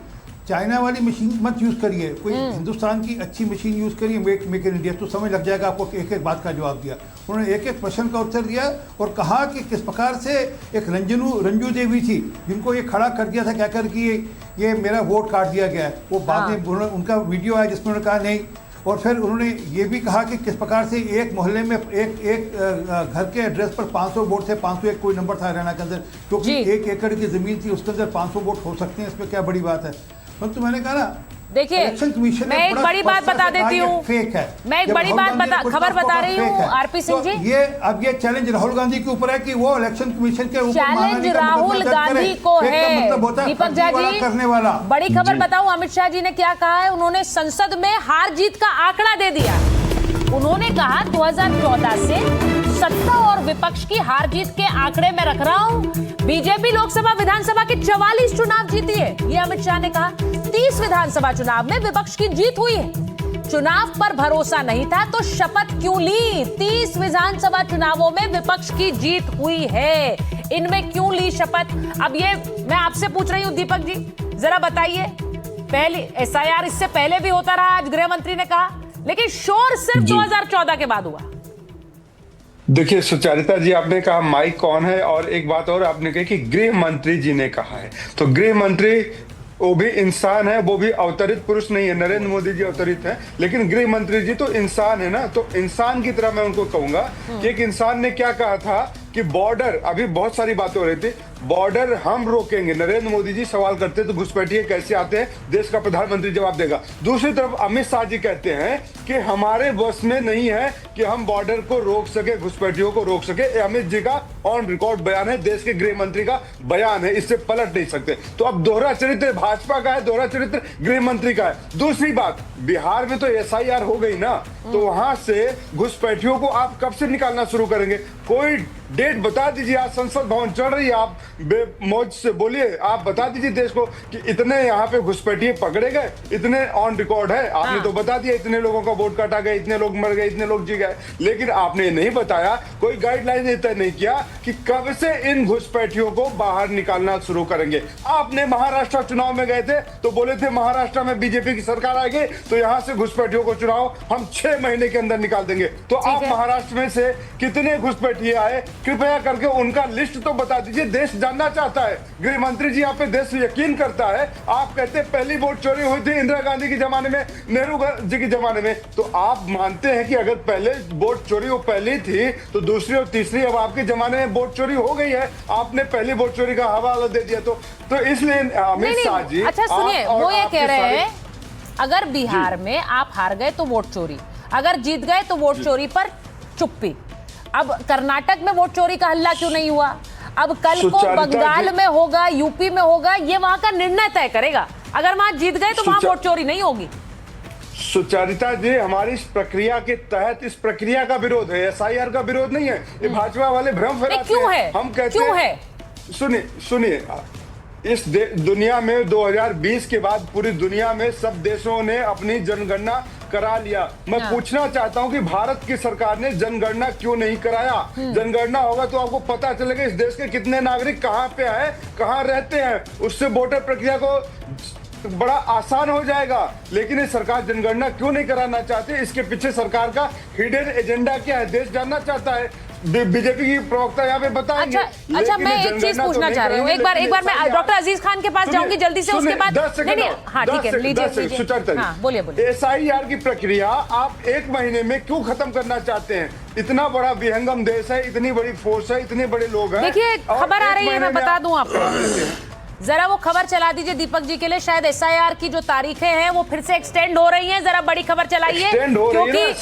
चाइना वाली मशीन मत यूज़ करिए, कोई हिंदुस्तान की अच्छी मशीन यूज़ करिए, मेक इन इंडिया, तो समझ लग जाएगा आपको। एक एक बात का जवाब दिया उन्होंने, एक एक प्रश्न का उत्तर दिया, और कहा कि किस प्रकार से एक रंजू देवी थी जिनको ये खड़ा कर दिया था कहकर कि ये मेरा वोट काट दिया गया है। वो बाद में उनका वीडियो आया जिसमें उन्होंने कहा नहीं। और फिर उन्होंने ये भी कहा कि किस प्रकार से एक मोहल्ले में एक घर के एड्रेस पर 500 वोट थे, 501 कोई नंबर था हरियाणा के अंदर, क्योंकि 1 एकड़ की ज़मीन थी, उसके अंदर 500 वोट हो सकते हैं, इसमें क्या बड़ी बात है। परंतु मैंने कहा ना, देखिए, इलेक्शन कमीशन ने मैं एक बड़ा बड़ी बात स्पष्ट बता से कहा देती ये हूँ। फेक है। मैं एक जब बड़ी राहुल बात गांधी ने कुछ खबर कहा, बता रही फेक हूँ, है। आरपी सिंह तो जी। अब ये चैलेंज राहुल गांधी के ऊपर है कि वो इलेक्शन कमीशन के ऊपर चैलेंज महारानी का राहुल मुकदमा दर्ज गांधी करे। को फेक का है। मतलब होता है दीपक झा फर्जी वाला जी, करने वाला। बड़ी खबर बताऊं, अमित शाह जी ने क्या कहा है, उन्होंने संसद में हार जीत का आंकड़ा दे दिया। उन्होंने कहा 2014 से सत्ता और विपक्ष की हार जीत के आंकड़े में रख रहा हूं। बीजेपी लोकसभा विधानसभा के 44 चुनाव जीती है, ये अमित शाह ने कहा। 30 विधानसभा चुनाव में विपक्ष की जीत हुई है। चुनाव पर भरोसा नहीं था तो शपथ क्यों ली? 30 विधानसभा चुनावों में विपक्ष की जीत हुई है, इनमें क्यों ली शपथ? अब ये मैं आपसे पूछ रही हूं दीपक जी, जरा बताइए। पहले एसआईआर इससे पहले भी होता रहा, आज गृह मंत्री ने कहा, लेकिन शोर सिर्फ 2014 के बाद हुआ। देखिए सुचारिता जी, आपने कहा माइक कौन है, और एक बात और आपने कही कि गृह मंत्री जी ने कहा है, तो गृह मंत्री वो भी इंसान है, वो भी अवतरित पुरुष नहीं है। नरेंद्र मोदी जी अवतरित है, लेकिन गृह मंत्री जी तो इंसान है ना, तो इंसान की तरह मैं उनको कहूंगा कि एक इंसान ने क्या कहा था कि बॉर्डर, अभी बहुत सारी बातें हो रही थी, बॉर्डर हम रोकेंगे। नरेंद्र मोदी जी सवाल करते तो घुसपैठिए कैसे आते हैं, देश का प्रधानमंत्री जवाब देगा। दूसरी तरफ अमित शाह जी कहते हैं कि हमारे बस में नहीं है कि हम बॉर्डर को रोक सके, घुसपैठियों को रोक सके। ये अमित जी का ऑन रिकॉर्ड बयान है, देश के गृह मंत्री का बयान है, इससे पलट नहीं सकते। तो अब दोहरा चरित्र भाजपा का है, दोहरा चरित्र गृह मंत्री का है। दूसरी बात, बिहार में तो एसआईआर हो गई ना, तो वहां से घुसपैठियों को आप कब से निकालना शुरू करेंगे? कोई डेट बता दीजिए। आज संसद भवन चल रही है, आप बेमौज से बोलिए, आप बता दीजिए देश को कि इतने यहाँ पे घुसपैठिए पकड़े गए, इतने ऑन रिकॉर्ड है। आपने तो बता दिया इतने लोगों का वोट काटा गया, इतने लोग मर गए, इतने लोग जी गए, लेकिन आपने नहीं बताया, कोई गाइडलाइन तय नहीं किया कि कब से इन घुसपैठियों को बाहर निकालना शुरू करेंगे। आपने महाराष्ट्र चुनाव में गए थे तो बोले थे महाराष्ट्र में बीजेपी की सरकार आएगी तो यहां से घुसपैठियों को चुनाव हम 6 महीने के अंदर निकाल देंगे। तो आप महाराष्ट्र में से कितने घुसपैठिए आए, कृपया करके उनका लिस्ट तो बता दीजिए, देश जानना चाहता है। गृह मंत्री जी आप पे देश यकीन करता है। आप कहते हैं पहली वोट चोरी हुई थी इंदिरा गांधी के जमाने में, नेहरू जी के जमाने में, तो आप मानते हैं कि अगर पहले वोट चोरी वो पहली थी तो दूसरी और तीसरी अब आपके जमाने में वोट चोरी हो गई है। आपने पहली वोट चोरी का हवाला दे दिया। तो इसलिए अमित शाह जी, अच्छा सुनिए, वो ये कह रहे हैं अगर बिहार में आप हार गए तो वोट चोरी, अगर जीत गए तो वोट चोरी पर चुप्पी। अब कर्नाटक में वोट चोरी का हल्ला क्यों नहीं हुआ? अब कल को बंगाल में होगा, यूपी में होगा, ये वहां का निर्णय तय करेगा। अगर वहां जीत गए तो वहां वोट चोरी नहीं होगी। सुचरिता जी, हमारी इस प्रक्रिया के तहत इस प्रक्रिया का विरोध है, एसआईआर का विरोध नहीं है। ये भाजपा वाले भ्रम फैलाते हैं। हम कहते हैं, सुनिए, इस दुनिया में 2020 के बाद पूरी दुनिया में सब देशों ने अपनी जनगणना करा लिया। मैं पूछना चाहता हूं कि भारत की सरकार ने जनगणना क्यों नहीं कराया? जनगणना होगा तो आपको पता चलेगा इस देश के कितने नागरिक कहां पे है, कहां रहते हैं। उससे वोटर प्रक्रिया को बड़ा आसान हो जाएगा। लेकिन ये सरकार जनगणना क्यों नहीं कराना चाहती? इसके पीछे सरकार का हिडन एजेंडा क्या है, देश जानना चाहता है। बीजेपी की प्रवक्ता यहाँ पे बताएंगे। अच्छा मैं एक चीज पूछना चाह रही हूँ, एक बार मैं डॉक्टर अजीज खान के पास जाऊंगी जल्दी से, उसके बाद हाँ ठीक है, लीजिए, बोलिए। एसआईआर की प्रक्रिया आप 1 महीने में क्यों खत्म करना चाहते हैं? इतना बड़ा विहंगम देश है, इतनी बड़ी फोर्स है, इतने बड़े लोग हैं। देखिए खबर आ रही है, मैं बता दूं आपको, जरा वो खबर चला दीजिए दीपक जी के लिए। शायद एसआईआर की जो तारीखें हैं वो फिर से एक्सटेंड हो रही हैं, जरा बड़ी खबर चलाइए, क्योंकि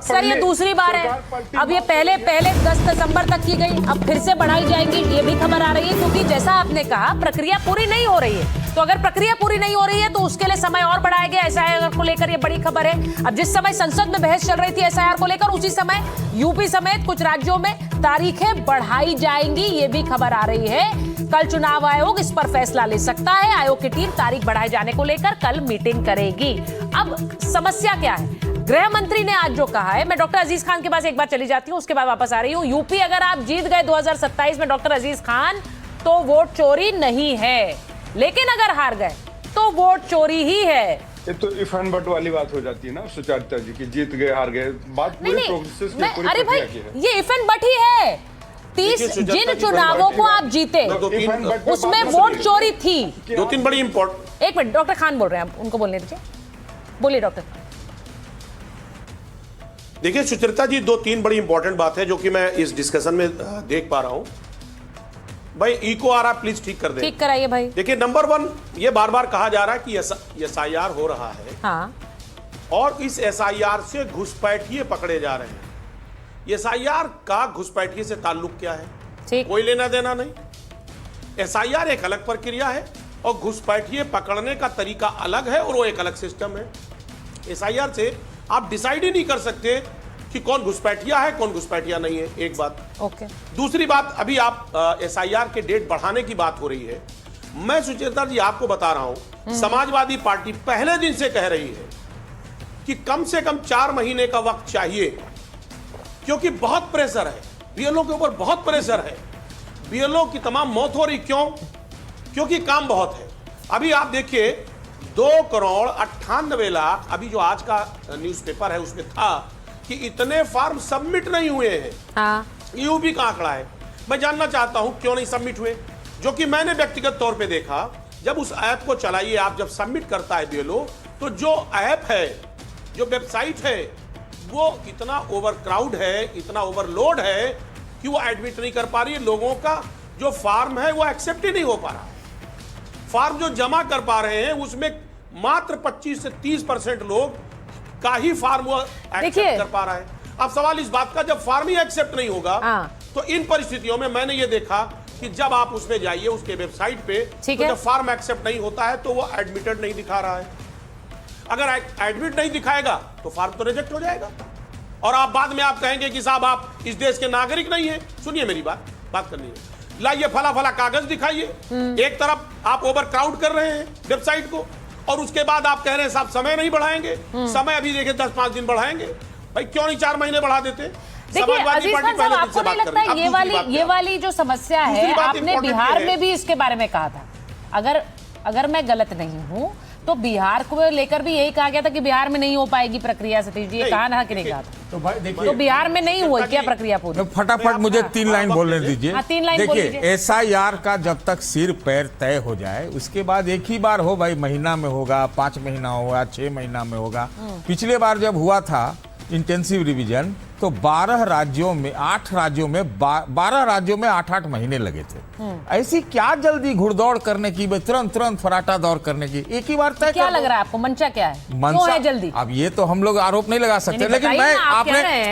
सर ये दूसरी बार है। अब ये पहले 10 दिसंबर तक की गई, अब फिर से बढ़ाई जाएंगी, ये भी खबर आ रही है। क्योंकि जैसा आपने कहा प्रक्रिया पूरी नहीं हो रही है, तो अगर प्रक्रिया पूरी नहीं हो रही है तो उसके लिए समय और बढ़ाया गया एसआईआर को लेकर। ये बड़ी खबर है। अब जिस समय संसद में बहस चल रही थी एसआईआर को लेकर, उसी समय यूपी समेत कुछ राज्यों में तारीखें बढ़ाई जाएंगी, ये भी खबर आ रही है। कल चुनाव आयोग इस पर फैसला ले सकता है। आयोग की टीम तारीख बढ़ाए जाने को लेकर कल मीटिंग करेगी। अब समस्या क्या है? गृह मंत्री ने आज जो कहा है, मैं डॉक्टर अजीज खान के पास एक बार चली जाती हूं, उसके बाद वापस आ रही हूं। यूपी अगर आप जीत गए 2027 में डॉक्टर अजीज खान, तो वोट चोरी नहीं है, लेकिन अगर हार गए तो वोट चोरी ही है। ये तो इफ एंड बट वाली बात हो जाती है ना सुचरिता जी की, जीत गए हार गए, बात पूरे प्रोसेस की, पूरी अरे भाई प्रक्रिया की है। ये इफ एंड बट ही है। 30 जिन चुनावों को आप जीते उसमें वोट चोरी थी। 2-3 बड़ी इंपॉर्टेंट। एक मिनट, डॉक्टर खान बोल रहे हैं, उनको बोलने दीजिए। बोलिए डॉक्टर। देखिए सुचरिता जी, 2-3 बड़ी इंपॉर्टेंट बात है जो कि मैं इस डिस्कशन में देख पा रहा हूं। भाई इको आ रहा, प्लीज ठीक कर दे। ठीक कराइए भाई। देखिए नंबर 1, ये बार बार कहा जा रहा है कि एसआईआर हो रहा है, हाँ, और इस एसआईआर से घुसपैठिए पकड़े जा रहे हैं। एसआईआर का घुसपैठिए से ताल्लुक क्या है? ठीक, कोई लेना देना नहीं। एसआईआर एक अलग प्रक्रिया है और घुसपैठिए पकड़ने का तरीका अलग है, और वो एक अलग सिस्टम है। एसआईआर से आप डिसाइड ही नहीं कर सकते कि कौन घुसपैठिया है, कौन घुसपैठिया नहीं है, एक बात। ओके। दूसरी बात, अभी आप एसआईआर के डेट बढ़ाने की बात हो रही है। मैं सुचेता जी आपको बता रहा हूं, समाजवादी पार्टी पहले दिन से कह रही है कि कम से कम 4 महीने का वक्त चाहिए, क्योंकि बहुत प्रेशर है, बीएलओ के ऊपर बहुत प्रेशर है। बीएलओ की तमाम मौत हो रही, क्यों? क्योंकि काम बहुत है। अभी आप देखिए 2,98,00,000, अभी जो आज का न्यूज़पेपर है उसमें था कि इतने फॉर्म सबमिट नहीं हुए हैं। हाँ। यूपी का आंकड़ा है। मैं जानना चाहता हूं क्यों नहीं सबमिट हुए, जो कि मैंने व्यक्तिगत तौर पे देखा। जब उस ऐप को चलाइए आप, जब सबमिट करता है बीएलओ, तो जो ऐप है, जो वेबसाइट है, वो इतना ओवरक्राउड है, इतना ओवरलोड है कि वो एडमिट नहीं कर पा रही है। लोगों का जो फॉर्म है वो एक्सेप्ट ही नहीं हो पा रहा। फॉर्म जो जमा कर पा रहे हैं उसमें मात्र 25 से 30% लोग का ही फॉर्म वो एक्सेप्ट कर पा रहा है। अब सवाल इस बात का, जब फॉर्म ही एक्सेप्ट नहीं होगा तो इन परिस्थितियों में मैंने ये देखा कि जब आप उसमें जाइए उसके वेबसाइट पे, तो जब फॉर्म एक्सेप्ट नहीं होता है तो वो एडमिटेड नहीं दिखा रहा है। अगर एडमिट नहीं दिखाएगा तो फॉर्म तो रिजेक्ट हो जाएगा और आप बाद में आप कहेंगे कि साहब आप इस देश के नागरिक नहीं है। सुनिए मेरी बात करनी है। लाइए फला फला कागज दिखाइए। एक तरफ आप ओवर क्राउड कर रहे हैं वेबसाइट को और उसके बाद आप कह रहे हैं साहब समय नहीं बढ़ाएंगे। समय अभी देखिए 10-5 दिन बढ़ाएंगे। भाई क्यों नहीं 4 महीने बढ़ा देते? देखिए अजीज खान साहब, आपको नहीं लगता है ये वाली जो समस्या है, आपने बिहार में भी इसके बारे में कहा था, अगर मैं गलत नहीं हूं तो बिहार को लेकर भी यही कहा गया था कि बिहार में नहीं हो पाएगी प्रक्रिया। सतीश जी, ये कहा ना कि नहीं कहा था? तो भाई देखिए, तो बिहार में नहीं हुई क्या प्रक्रिया पूरी? फटाफट मुझे 3 लाइन बोलने दीजिए। 3 लाइन देखिए, SIR का जब तक सिर पैर तय हो जाए उसके बाद एक ही बार हो भाई, महीना में होगा, 5 महीना होगा, 6 महीना में होगा। पिछले बार जब हुआ था इंटेंसिव रिवीजन तो 12 राज्यों में 8 राज्यों में 12 राज्यों में 8-8 महीने लगे थे। ऐसी क्या जल्दी घुड़दौड़ करने की, तुरंत फराटा दौड़ करने की, एक ही बार तय क्या लग रहा है आपको? मंशा क्या है? क्यों है जल्दी? अब ये तो हम लोग आरोप नहीं लगा सकते, लेकिन मैं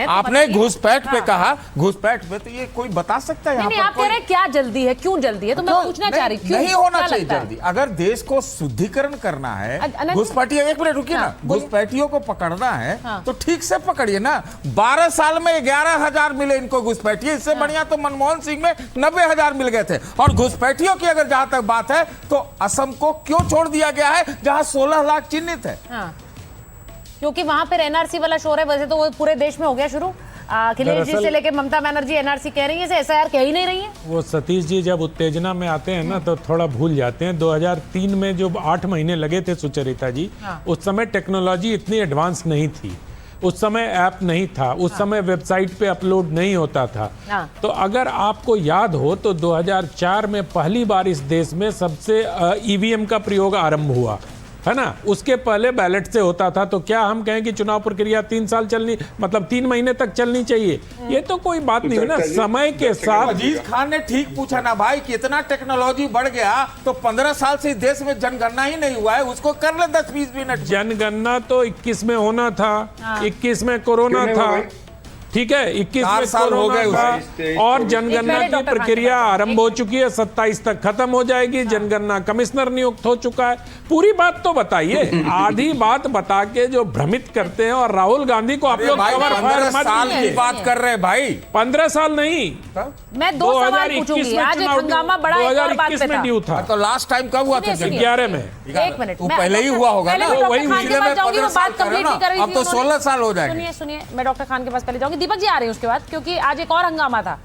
आपने घुसपैठ पे कहा, घुसपैठ पे तो ये कोई बता सकता है? आप कह रहे हैं क्या जल्दी है, क्यों जल्दी है? तो मैं पूछना चाह रही हूँ नहीं होना चाहिए जल्दी। अगर देश को शुद्धिकरण करना है, घुसपैठियों, 1 मिनट रुकिए ना, घुसपैठियों को पकड़ना है तो ठीक से पकड़िए ना। 12 साल में 11,000 मिले इनको घुसपैठिए, इससे बढ़िया तो मनमोहन सिंह में 90,000 मिल गए थे। और घुसपैठियों की अगर जहां तक बात है तो असम को क्यों छोड़ दिया गया है जहां 16 लाख चिन्हित है? क्योंकि वहां पर NRC वाला शोर है। वैसे तो वो पूरे देश में हो गया शुरू। अखिलेश जी से लेकर ममता बनर्जी NRC कह रही है, SIR कह ही नहीं रही है। वो सतीश जी जब उत्तेजना में आते हैं ना तो थोड़ा भूल जाते हैं। 2003 में जो 8 महीने लगे थे सुचरिता जी, उस समय टेक्नोलॉजी इतनी एडवांस नहीं थी, उस समय ऐप नहीं था, उस समय वेबसाइट पे अपलोड नहीं होता था। तो अगर आपको याद हो तो 2004 में पहली बार इस देश में सबसे EVM का प्रयोग आरंभ हुआ, है ना? उसके पहले बैलेट से होता था। तो क्या हम कहें कि चुनाव प्रक्रिया 3 साल चलनी, मतलब 3 महीने तक चलनी चाहिए? ये तो कोई बात नहीं है ना। समय के साथ अजीज खान ने ठीक पूछा ना भाई, कितना टेक्नोलॉजी बढ़ गया तो 15 साल से देश में जनगणना ही नहीं हुआ है, उसको कर ले 10-20 मिनट। जनगणना तो 21 में होना था, 21 में कोरोना था, ठीक है, 21 में साल हो गए और जनगणना की प्रक्रिया आरंभ हो चुकी है, 27 तक खत्म हो जाएगी। जनगणना कमिश्नर नियुक्त हो चुका है। पूरी बात तो बताइए, आधी बात बता के जो भ्रमित करते हैं। और राहुल गांधी को आप लोग 15 साल की बात कर रहे हैं भाई, 15 साल नहीं, मैं 2 सवाल पूछूंगी। आज एक हंगामा बड़ा एक और बात पे में ड्यू था। तो लास्ट टाइम कब हुआ था? 11 में। 1 मिनट, पहले ही हुआ होगा ना, वही बात कंप्लीट नहीं कर रही थी। अब तो 16 साल हो जाएंगे। सुनिए, मैं डॉक्टर खान के पास पहले जाऊंगी। दीपक जी आ रहे हैं उसके बाद, क्योंकि आज एक और हंगामा था,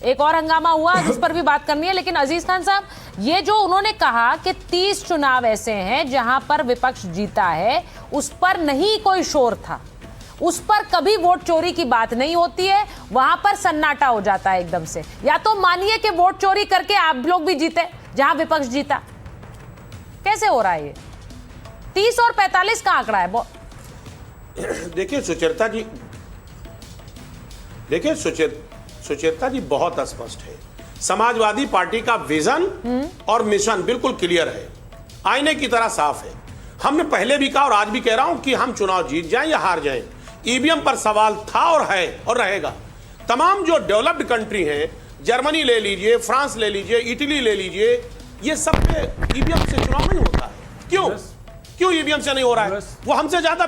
एक और हंगामा हुआ जिस पर भी बात करनी है। लेकिन अजीज खान साहब, ये जो उन्होंने कहा कि 30 चुनाव ऐसे हैं जहां पर विपक्ष जीता है, उस पर नहीं कोई शोर था, उस पर कभी वोट चोरी की बात नहीं होती है, वहां पर सन्नाटा हो जाता है एकदम से। या तो मानिए कि वोट चोरी करके आप लोग भी जीते जहां विपक्ष जीता। कैसे हो रहा है ये? 30 और 45 का आंकड़ा है। देखिए सुचेता जी, सुचेता जी बहुत स्पष्ट है। समाजवादी पार्टी का विजन और मिशन बिल्कुल क्लियर है, आईने की तरह साफ है। हमने पहले भी कहा और आज भी कह रहा हूं कि हम चुनाव जीत जाएं या हार जाएं, ईवीएम पर सवाल था और है और रहेगा। तमाम जो डेवलप्ड कंट्री हैं, जर्मनी ले लीजिए, फ्रांस ले लीजिए, इटली ले लीजिए, ये सब पे ईवीएम से चुनाव नहीं होता है। क्यों ईवीएम से नहीं हो रहा है? वो हमसे ज्यादा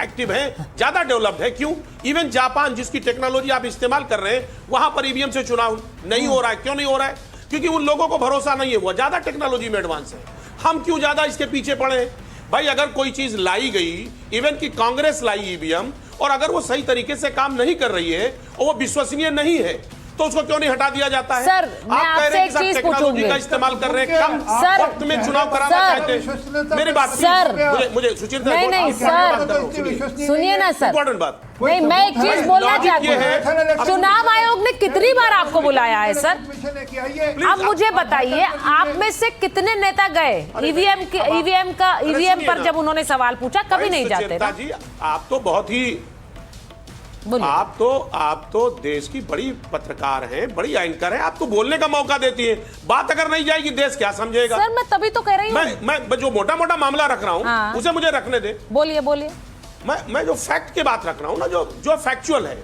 एक्टिव है, ज्यादा डेवलप्ड है। क्यों? इवन जापान जिसकी टेक्नोलॉजी आप इस्तेमाल कर रहे हैं, वहां पर ईवीएम से चुनाव नहीं हो रहा है। क्यों नहीं हो रहा है? क्योंकि उन लोगों को भरोसा नहीं है, वो ज्यादा टेक्नोलॉजी में एडवांस है। हम क्यों ज्यादा इसके पीछे पड़े हैं? भाई अगर कोई चीज लाई गई, इवन की कांग्रेस लाई ईवीएम, और अगर वो सही तरीके से काम नहीं कर रही है और वो विश्वसनीय नहीं है, तो उसको क्यों नहीं हटा दिया जाता है? सर, आप कह रहे हैं कि सब टेक्नोलॉजी का इस्तेमाल कर रहे हैं, कम वक्त में चुनाव कराना चाहते हैं। मेरी बात सर, मुझे सुचिता नहीं सर, सुनिए ना सर, इंपॉर्टेंट बात नहीं, मैं एक चीज बोलना चाहती हूँ। चुनाव आयोग ने कितनी बार आपको बुलाया है सर? अब मुझे बताइए, आप में से कितने नेता गए ईवीएम पर जब उन्होंने सवाल पूछा? कभी नहीं जाते ना जी। आप तो बहुत ही बोलिए। आप तो देश की बड़ी पत्रकार हैं, बड़ी एंकर हैं, आपको बोलने का मौका देती है। बात अगर नहीं जाएगी देश क्या समझेगा? सर मैं तभी तो कह रही हूँ। मैं जो मोटा मोटा मामला रख रहा हूँ हाँ। उसे मुझे रखने दे। बोलिए बोलिए। मैं जो फैक्ट की बात रख रहा हूँ ना, जो फैक्चुअल है,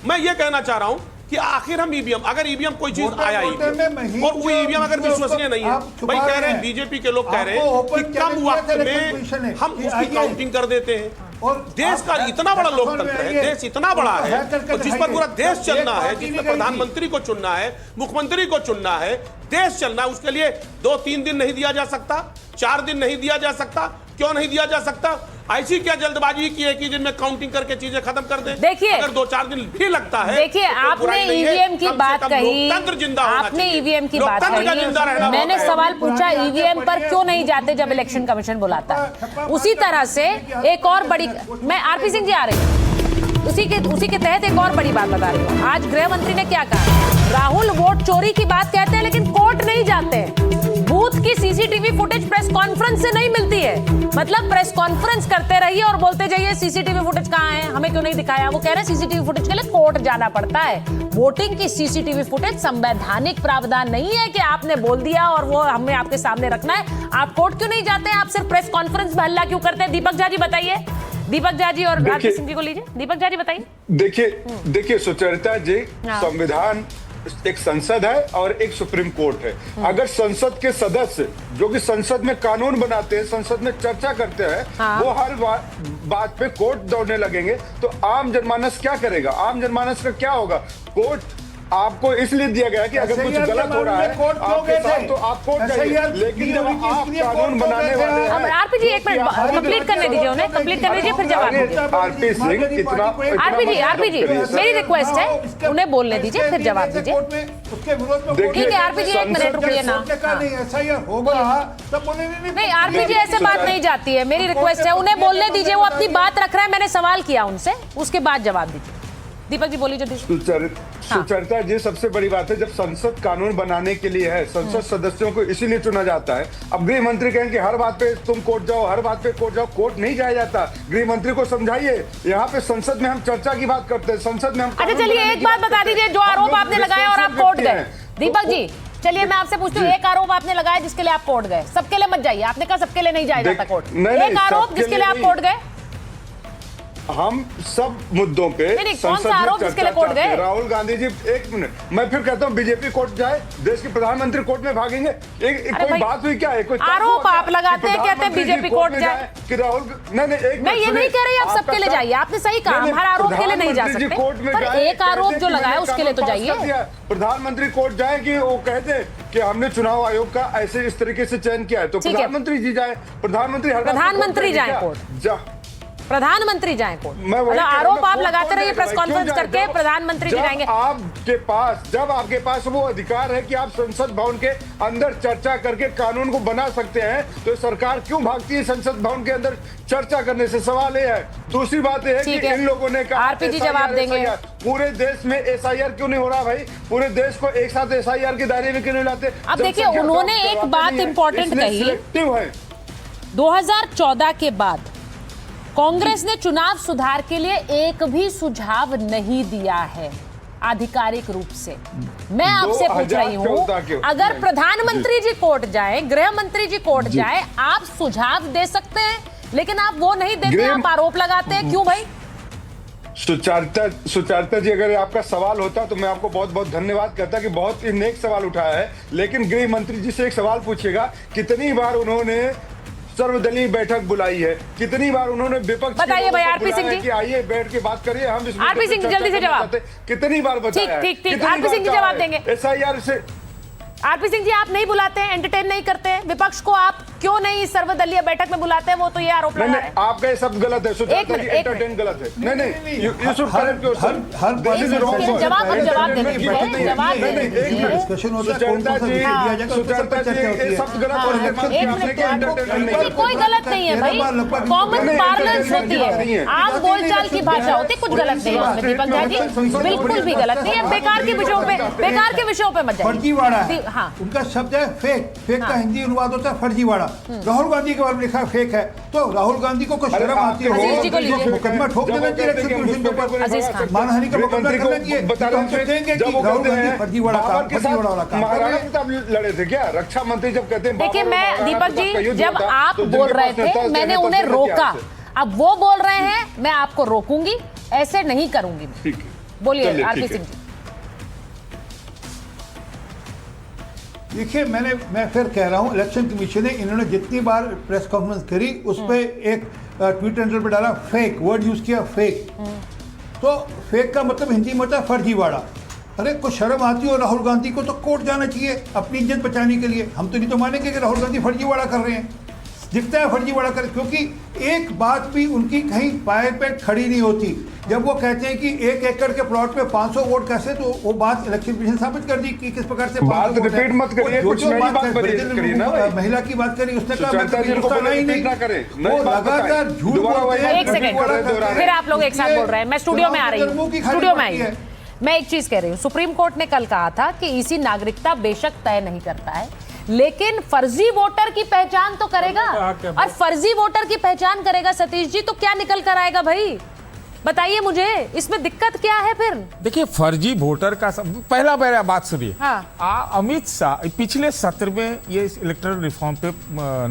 मैं ये कहना चाह रहा हूँ कि आखिर हम ईवीएम, अगर ईवीएम कोई चीज आया ईवीएम और वो ईवीएम अगर विश्वसनीय नहीं है, भाई कह रहे हैं बीजेपी के लोग कह रहे हैं कि कम वक्त में हम उसकी काउंटिंग कर देते हैं। और देश का इतना बड़ा लोकतंत्र है, देश इतना बड़ा है, और जिस पर पूरा देश चलना है, जिसमें प्रधानमंत्री को चुनना है, मुख्यमंत्री को चुनना है, देश चलना है, उसके लिए 2-3 दिन नहीं दिया जा सकता, 4 दिन नहीं दिया जा सकता। क्यों नहीं दिया जा सकता? ऐसी क्या जल्दबाजी की है कि जिनमें काउंटिंग करके चीजें खत्म कर दें? देखिए, अगर 2-4 दिन भी लगता है, देखिए आपने ईवीएम की बात कही, आपने ईवीएम की बात कही, मैंने सवाल पूछा ईवीएम पर क्यों नहीं जाते जब इलेक्शन कमीशन बुलाता है। उसी तरह से एक और बड़ी, मैं आरपी सिंह जी आ रही हूँ, उसी के तहत एक और बड़ी बात बता रही हूँ। आज गृह मंत्री ने क्या कहा? राहुल वोट चोरी की बात कहते हैं लेकिन कोर्ट नहीं जाते हैं। बूथ की सीसीटीवी फुटेज प्रेस कॉन्फ्रेंस से नहीं मिलती है। मतलब प्रेस कॉन्फ्रेंस करते रहिए और बोलते जाइए सीसीटीवी फुटेज कहाँ है, हमें क्यों नहीं दिखाया। वो कह रहे हैं सीसीटीवी फुटेज के लिए कोर्ट जाना पड़ता है। वोटिंग की सीसीटीवी फुटेज संवैधानिक प्रावधान नहीं है कि आपने बोल दिया और वो हमें आपके सामने रखना है। आप कोर्ट क्यों नहीं जाते हैं? आप सिर्फ प्रेस कॉन्फ्रेंस में हल्ला क्यों करते हैं? दीपक झा जी बताइए। दीपक झा जी और आरपी सिंह जी को लीजिए। दीपक झा जी बताइए। देखिए सुचरिता जी, संविधान एक संसद है और एक सुप्रीम कोर्ट है। अगर संसद के सदस्य जो कि संसद में कानून बनाते हैं, संसद में चर्चा करते हैं, वो हर बात पे कोर्ट दौड़ने लगेंगे तो आम जनमानस क्या करेगा? आम जनमानस का क्या होगा? कोर्ट आपको इसलिए दिया गया कि अगर कुछ गलत हो रहा है आपके साथ तो आप कोर्ट जाइए, लेकिन जब आप कानून बनाने वाले हैं। आरपी जी एक मिनट कंप्लीट करने दीजिए, उन्हें कंप्लीट करने दीजिए फिर जवाब दीजिए। आरपी सिंह इतना आरपी जी मेरी रिक्वेस्ट है, उन्हें बोलने दीजिए फिर जवाब दीजिए। ठीक है आरपी जी, 1 मिनट रुकिए ना। नहीं आरपी जी ऐसे बात नहीं जाती है, मेरी रिक्वेस्ट है उन्हें बोलने दीजिए। वो अपनी बात रख रहे हैं, मैंने सवाल किया उनसे, उसके बाद जवाब दीजिए। दीपक जी बोलिए जल्दी। सुचरिता जी, सबसे बड़ी बात है जब संसद कानून बनाने के लिए है, संसद सदस्यों को इसीलिए चुना जाता है। अब गृह मंत्री कहें कि हर बात पे तुम कोर्ट जाओ, हर बात पे कोर्ट जाओ, कोर्ट नहीं जाया जाता। गृह मंत्री को समझाइए, यहाँ पे संसद में हम चर्चा की बात करते हैं, संसद में हम। अच्छा चलिए एक बात बता दीजिए, जो आरोप आपने लगाया और आप कोर्ट गए। दीपक जी चलिए मैं आपसे पूछती हूँ, एक आरोप आपने लगाया जिसके लिए आप कोर्ट गए, सबके लिए मत जाइए, आपने कहा सबके लिए नहीं जाया जाता कोर्ट। एक आरोप जिसके लिए आप कोर्ट गए। हम सब मुद्दों पे कौन सा आरोप जिसके लिए कोर्ट गए? राहुल गांधी जी, एक मिनट, मैं फिर कहता हूँ बीजेपी कोर्ट जाए, देश के प्रधानमंत्री कोर्ट में भागेंगे। कोई बात हुई क्या है? कोई आरोप आप लगाते हैं, कहते हैं बीजेपी कोर्ट जाए कि राहुल नहीं, मैं ये नहीं कह रही आप सबके लिए जाइए, आपने सही कहा, हर आरोप के लिए नहीं जा सकते, पर एक आरोप जो लगाया उसके लिए तो जाइए। प्रधानमंत्री कोर्ट जाए कि वो कहते कि हमने चुनाव आयोग का ऐसे इस तरीके से चयन किया है, तो प्रधानमंत्री जी जाए, प्रधानमंत्री जाए कोर्ट, प्रधानमंत्री जाएं कोर्ट। मतलब आरोप आप लगाते रहिए प्रेस कॉन्फ्रेंस करके, प्रधानमंत्री जी जाएंगे। जब आपके पास वो अधिकार है कि आप संसद भवन के अंदर चर्चा करके कानून को बना सकते हैं, तो सरकार क्यों भागती है संसद भवन के अंदर चर्चा करने से? सवाल ये है। दूसरी बात यह है कि इन लोगों ने कहा आरपी जी जवाब देंगे। पूरे देश में एसआईआर क्यों नहीं हो रहा भाई? पूरे देश को एक साथ एसआईआर के दायरे में क्यों नहीं लाते? अब देखिए उन्होंने एक बात इंपॉर्टेंट कही, 2014 के बाद कांग्रेस ने चुनाव सुधार के लिए एक भी सुझाव नहीं दिया है आधिकारिक रूप से। मैं आपसे पूछ रही हूं, अगर प्रधानमंत्री जी कोर्ट जाए, गृह मंत्री जी कोर्ट जाए, आप सुझाव दे सकते हैं, लेकिन आप वो नहीं देते, आप आरोप लगाते हैं, क्यों भाई? सुचरिता जी, अगर आपका सवाल होता तो मैं आपको बहुत बहुत धन्यवाद करता कि बहुत ही नेक सवाल उठाया है, लेकिन गृह मंत्री जी से एक सवाल पूछिएगा, कितनी बार उन्होंने सर्वदलीय बैठक बुलाई है, कितनी बार उन्होंने विपक्ष बताइए भाई आरपी सिंह जी, कि आइए बैठ के बात करिए, हम इस आरपी सिंह जी जल्दी से जवाब, कितनी बार बताया? ठीक आरपी सिंह जी जवाब देंगे। एसआईआर से आरपी सिंह जी आप नहीं बुलाते हैं, एंटरटेन नहीं करते हैं विपक्ष को, आप क्यों नहीं सर्वदलीय बैठक में बुलाते हैं? वो तो ये आरोप लगा रहे हैं। आपका ये सब गलत है, एंटरटेन गलत है। नहीं यू शुड करेक्ट योरसेल्फ। जवाब देने दीजिए, जवाब देने दीजिए। डिस्कशन होता है, कौन-कौन सा दिया जाएगा, सुचरिता जी ये सब गलत। कोई गलत नहीं है भाई, कॉमन पार्लेंस होती है, आम बोलचाल की भाषा होती है, कुछ गलत नहीं है उसमें। दीपक झा जी बिल्कुल भी गलत नहीं है, बेकार के विषयों पे मत जाइए। हाँ। उनका शब्द है फेक। फेक का हिंदी अनुवाद होता है फर्जीवाड़ा। राहुल गांधी के बारे में लिखा है फेक है, तो राहुल गांधी को कुछ शर्म आती है? अजीज जी को लीजिए। मुकदमा ठोक देना चाहिए इलेक्शन कमीशन के ऊपर, अजीज खान। मानहानि का मुकदमा करना चाहिए। हम तो कहेंगे कि राहुल गांधी फर्जीवाड़ा काम, फर्जीवाड़ा वाला काम कर रहे महाराणा हैं। प्रताप लड़े थे क्या? रक्षा मंत्री जब कहते हैं देखिए, मैं महाराणा दीपक प्रताप का जी युद्ध जब होता, आप तो बोल जिनके रहे पास नेता थे मैंने है, तो उन्हें फिर रोका, क्या है? अब वो बोल रहे हैं, मैं आपको रोकूंगी, ऐसे नहीं करूंगी। ठीक है। बोलिए चलिए, आरपी ठीक है। सिंह जी। देखिए, मैं फिर कह रहा हूँ, इलेक्शन कमीशन ने इन्होंने जितनी बार प्रेस कॉन्फ्रेंस करी उस पर एक ट्विटर हैंडल पे डाला फेक, वर्ड यूज किया फेक। तो फेक का मतलब हिंदी में होता है फर्जीवाड़ा। अरे कुछ शर्म आती हो राहुल गांधी को तो कोर्ट जाना चाहिए अपनी इज्जत बचाने के लिए। हम तो नहीं तो मानेंगे कि राहुल गांधी फर्जीवाड़ा कर रहे हैं, दिखता है फर्जीवाड़ा कर, क्योंकि एक बात भी उनकी कहीं पाए पे खड़ी नहीं होती। जब वो कहते हैं कि 1 एकड़ के प्लॉट पे 500 वोट कैसे, तो वो बात इलेक्शन कमीशन साबित कर दी कि किस प्रकार से बात रिपीट मत करिए, कुछ नई बात करिए ना भाई। महिला की बात करी, उसने कहा मैं सुचेता जी को बोले रिपीट ना करें, वो लगातार झूठ बोलते हैं। एक सेकंड, फिर आप लोग एक साथ बोल रहे हैं। मैं स्टूडियो में आ रही हूँ, स्टूडियो में आई हूँ। मैं एक चीज कह रही हूँ, सुप्रीम कोर्ट ने कल कहा था कि ईसी नागरिकता बेशक तय नहीं करता है, लेकिन फर्जी वोटर की पहचान तो करेगा। और फर्जी वोटर की पहचान करेगा सतीश जी, तो क्या निकल कर आएगा भाई? बताइए मुझे, इसमें दिक्कत क्या है फिर? देखिए, फर्जी वोटर का पहला बात सुनिए। हाँ। अमित शाह पिछले सत्र में ये इलेक्टोरल रिफॉर्म पे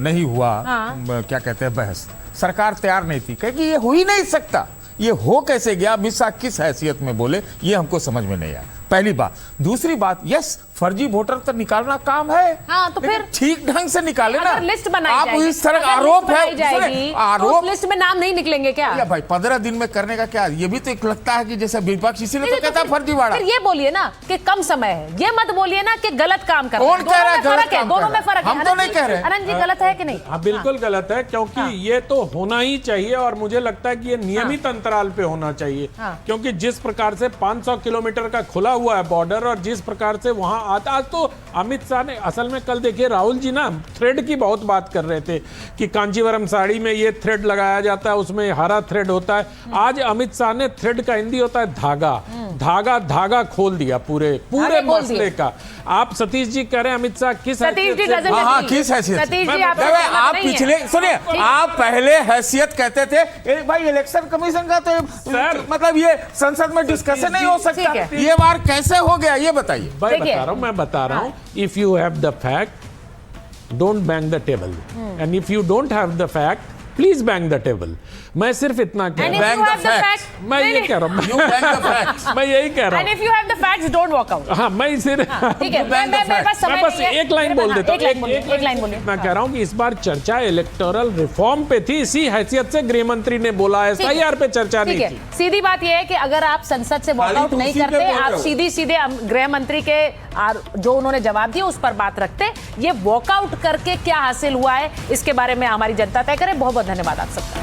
नहीं हुआ। हाँ। क्या कहते हैं, बहस सरकार तैयार नहीं थी, क्योंकि ये हो ही नहीं सकता। ये हो कैसे गया? अमित शाह किस हैसियत में बोले, ये हमको समझ में नहीं आया, पहली बात। दूसरी बात, यस फर्जी वोटर तो निकालना काम है। हाँ, तो फिर ठीक ढंग से निकाले ना। लिस्ट बनाई आप जाएगी, इस तरह अगर आरोप लिस्ट है, बनाई जाएगी, आरोप तो उस लिस्ट में नाम नहीं निकलेंगे क्या? या भाई 15 दिन में करने का क्या? ये भी तो एक लगता है कि जैसे विपक्ष, इसीलिए तो कहता है फर्जीवाड़ा। फिर ये बोलिए ना कि कम समय है, ये मत बोलिए ना कि गलत काम कर रहे हैं। कौन कह रहा है गलत काम? दोनों में फर्क है। हम तो नहीं कह रहे। अनंत जी, गलत है कि नहीं? हाँ, बिल्कुल गलत है, क्योंकि ये तो होना ही चाहिए और मुझे लगता है कि ये नियमित अंतराल पे होना चाहिए। क्योंकि जिस प्रकार से 500 किलोमीटर का खुला हुआ है बॉर्डर, और जिस प्रकार से वहां आता, आज तो अमित शाह ने असल में, कल देखिए राहुल जी ना थ्रेड की बहुत बात कर रहे थे कि कांचीवरम साड़ी में ये थ्रेड लगाया जाता है, उसमें हरा थ्रेड होता है। आज अमित शाह ने थ्रेड का हिंदी होता है धागा, धागा खोल दिया पूरे मसले का। आप सतीश जी कह रहे हैं अमित शाह किस सतीश जी हाँ, किस हैसियत? सतीश जी, आप पिछले सुनिए, आप पहले हैसियत कहते थे भाई इलेक्शन कमीशन का, तो सर, मतलब ये संसद में डिस्कशन नहीं हो सकता। ये बार कैसे हो गया, ये बताइए। मैं बता रहा हूँ, if you have the fact don't bang the table, and if you don't have the fact please bang the table. मैं सिर्फ इतना कह रहा हूँ, मैं ये कह रहा हूँ, मैं यही कह रहा हूँ। And if you have the facts, don't walk out. हाँ, मैं सिर्फ ठीक है, मैं बस एक लाइन बोल देता हूँ। एक लाइन बोलिए। मैं कह रहा हूँ कि इस बार चर्चा इलेक्टोरल रिफॉर्म पे थी, इसी हैसियत से गृह मंत्री ने बोला, एसआईआर पे चर्चा नहीं थी। सीधी बात यह है कि अगर आप संसद से वॉकआउट नहीं करते, आप सीधे गृह मंत्री के जो उन्होंने जवाब दिया उस पर बात रखते, ये वॉकआउट करके क्या हासिल हुआ है इसके बारे में हमारी जनता तय करे। बहुत बहुत धन्यवाद आप सबका।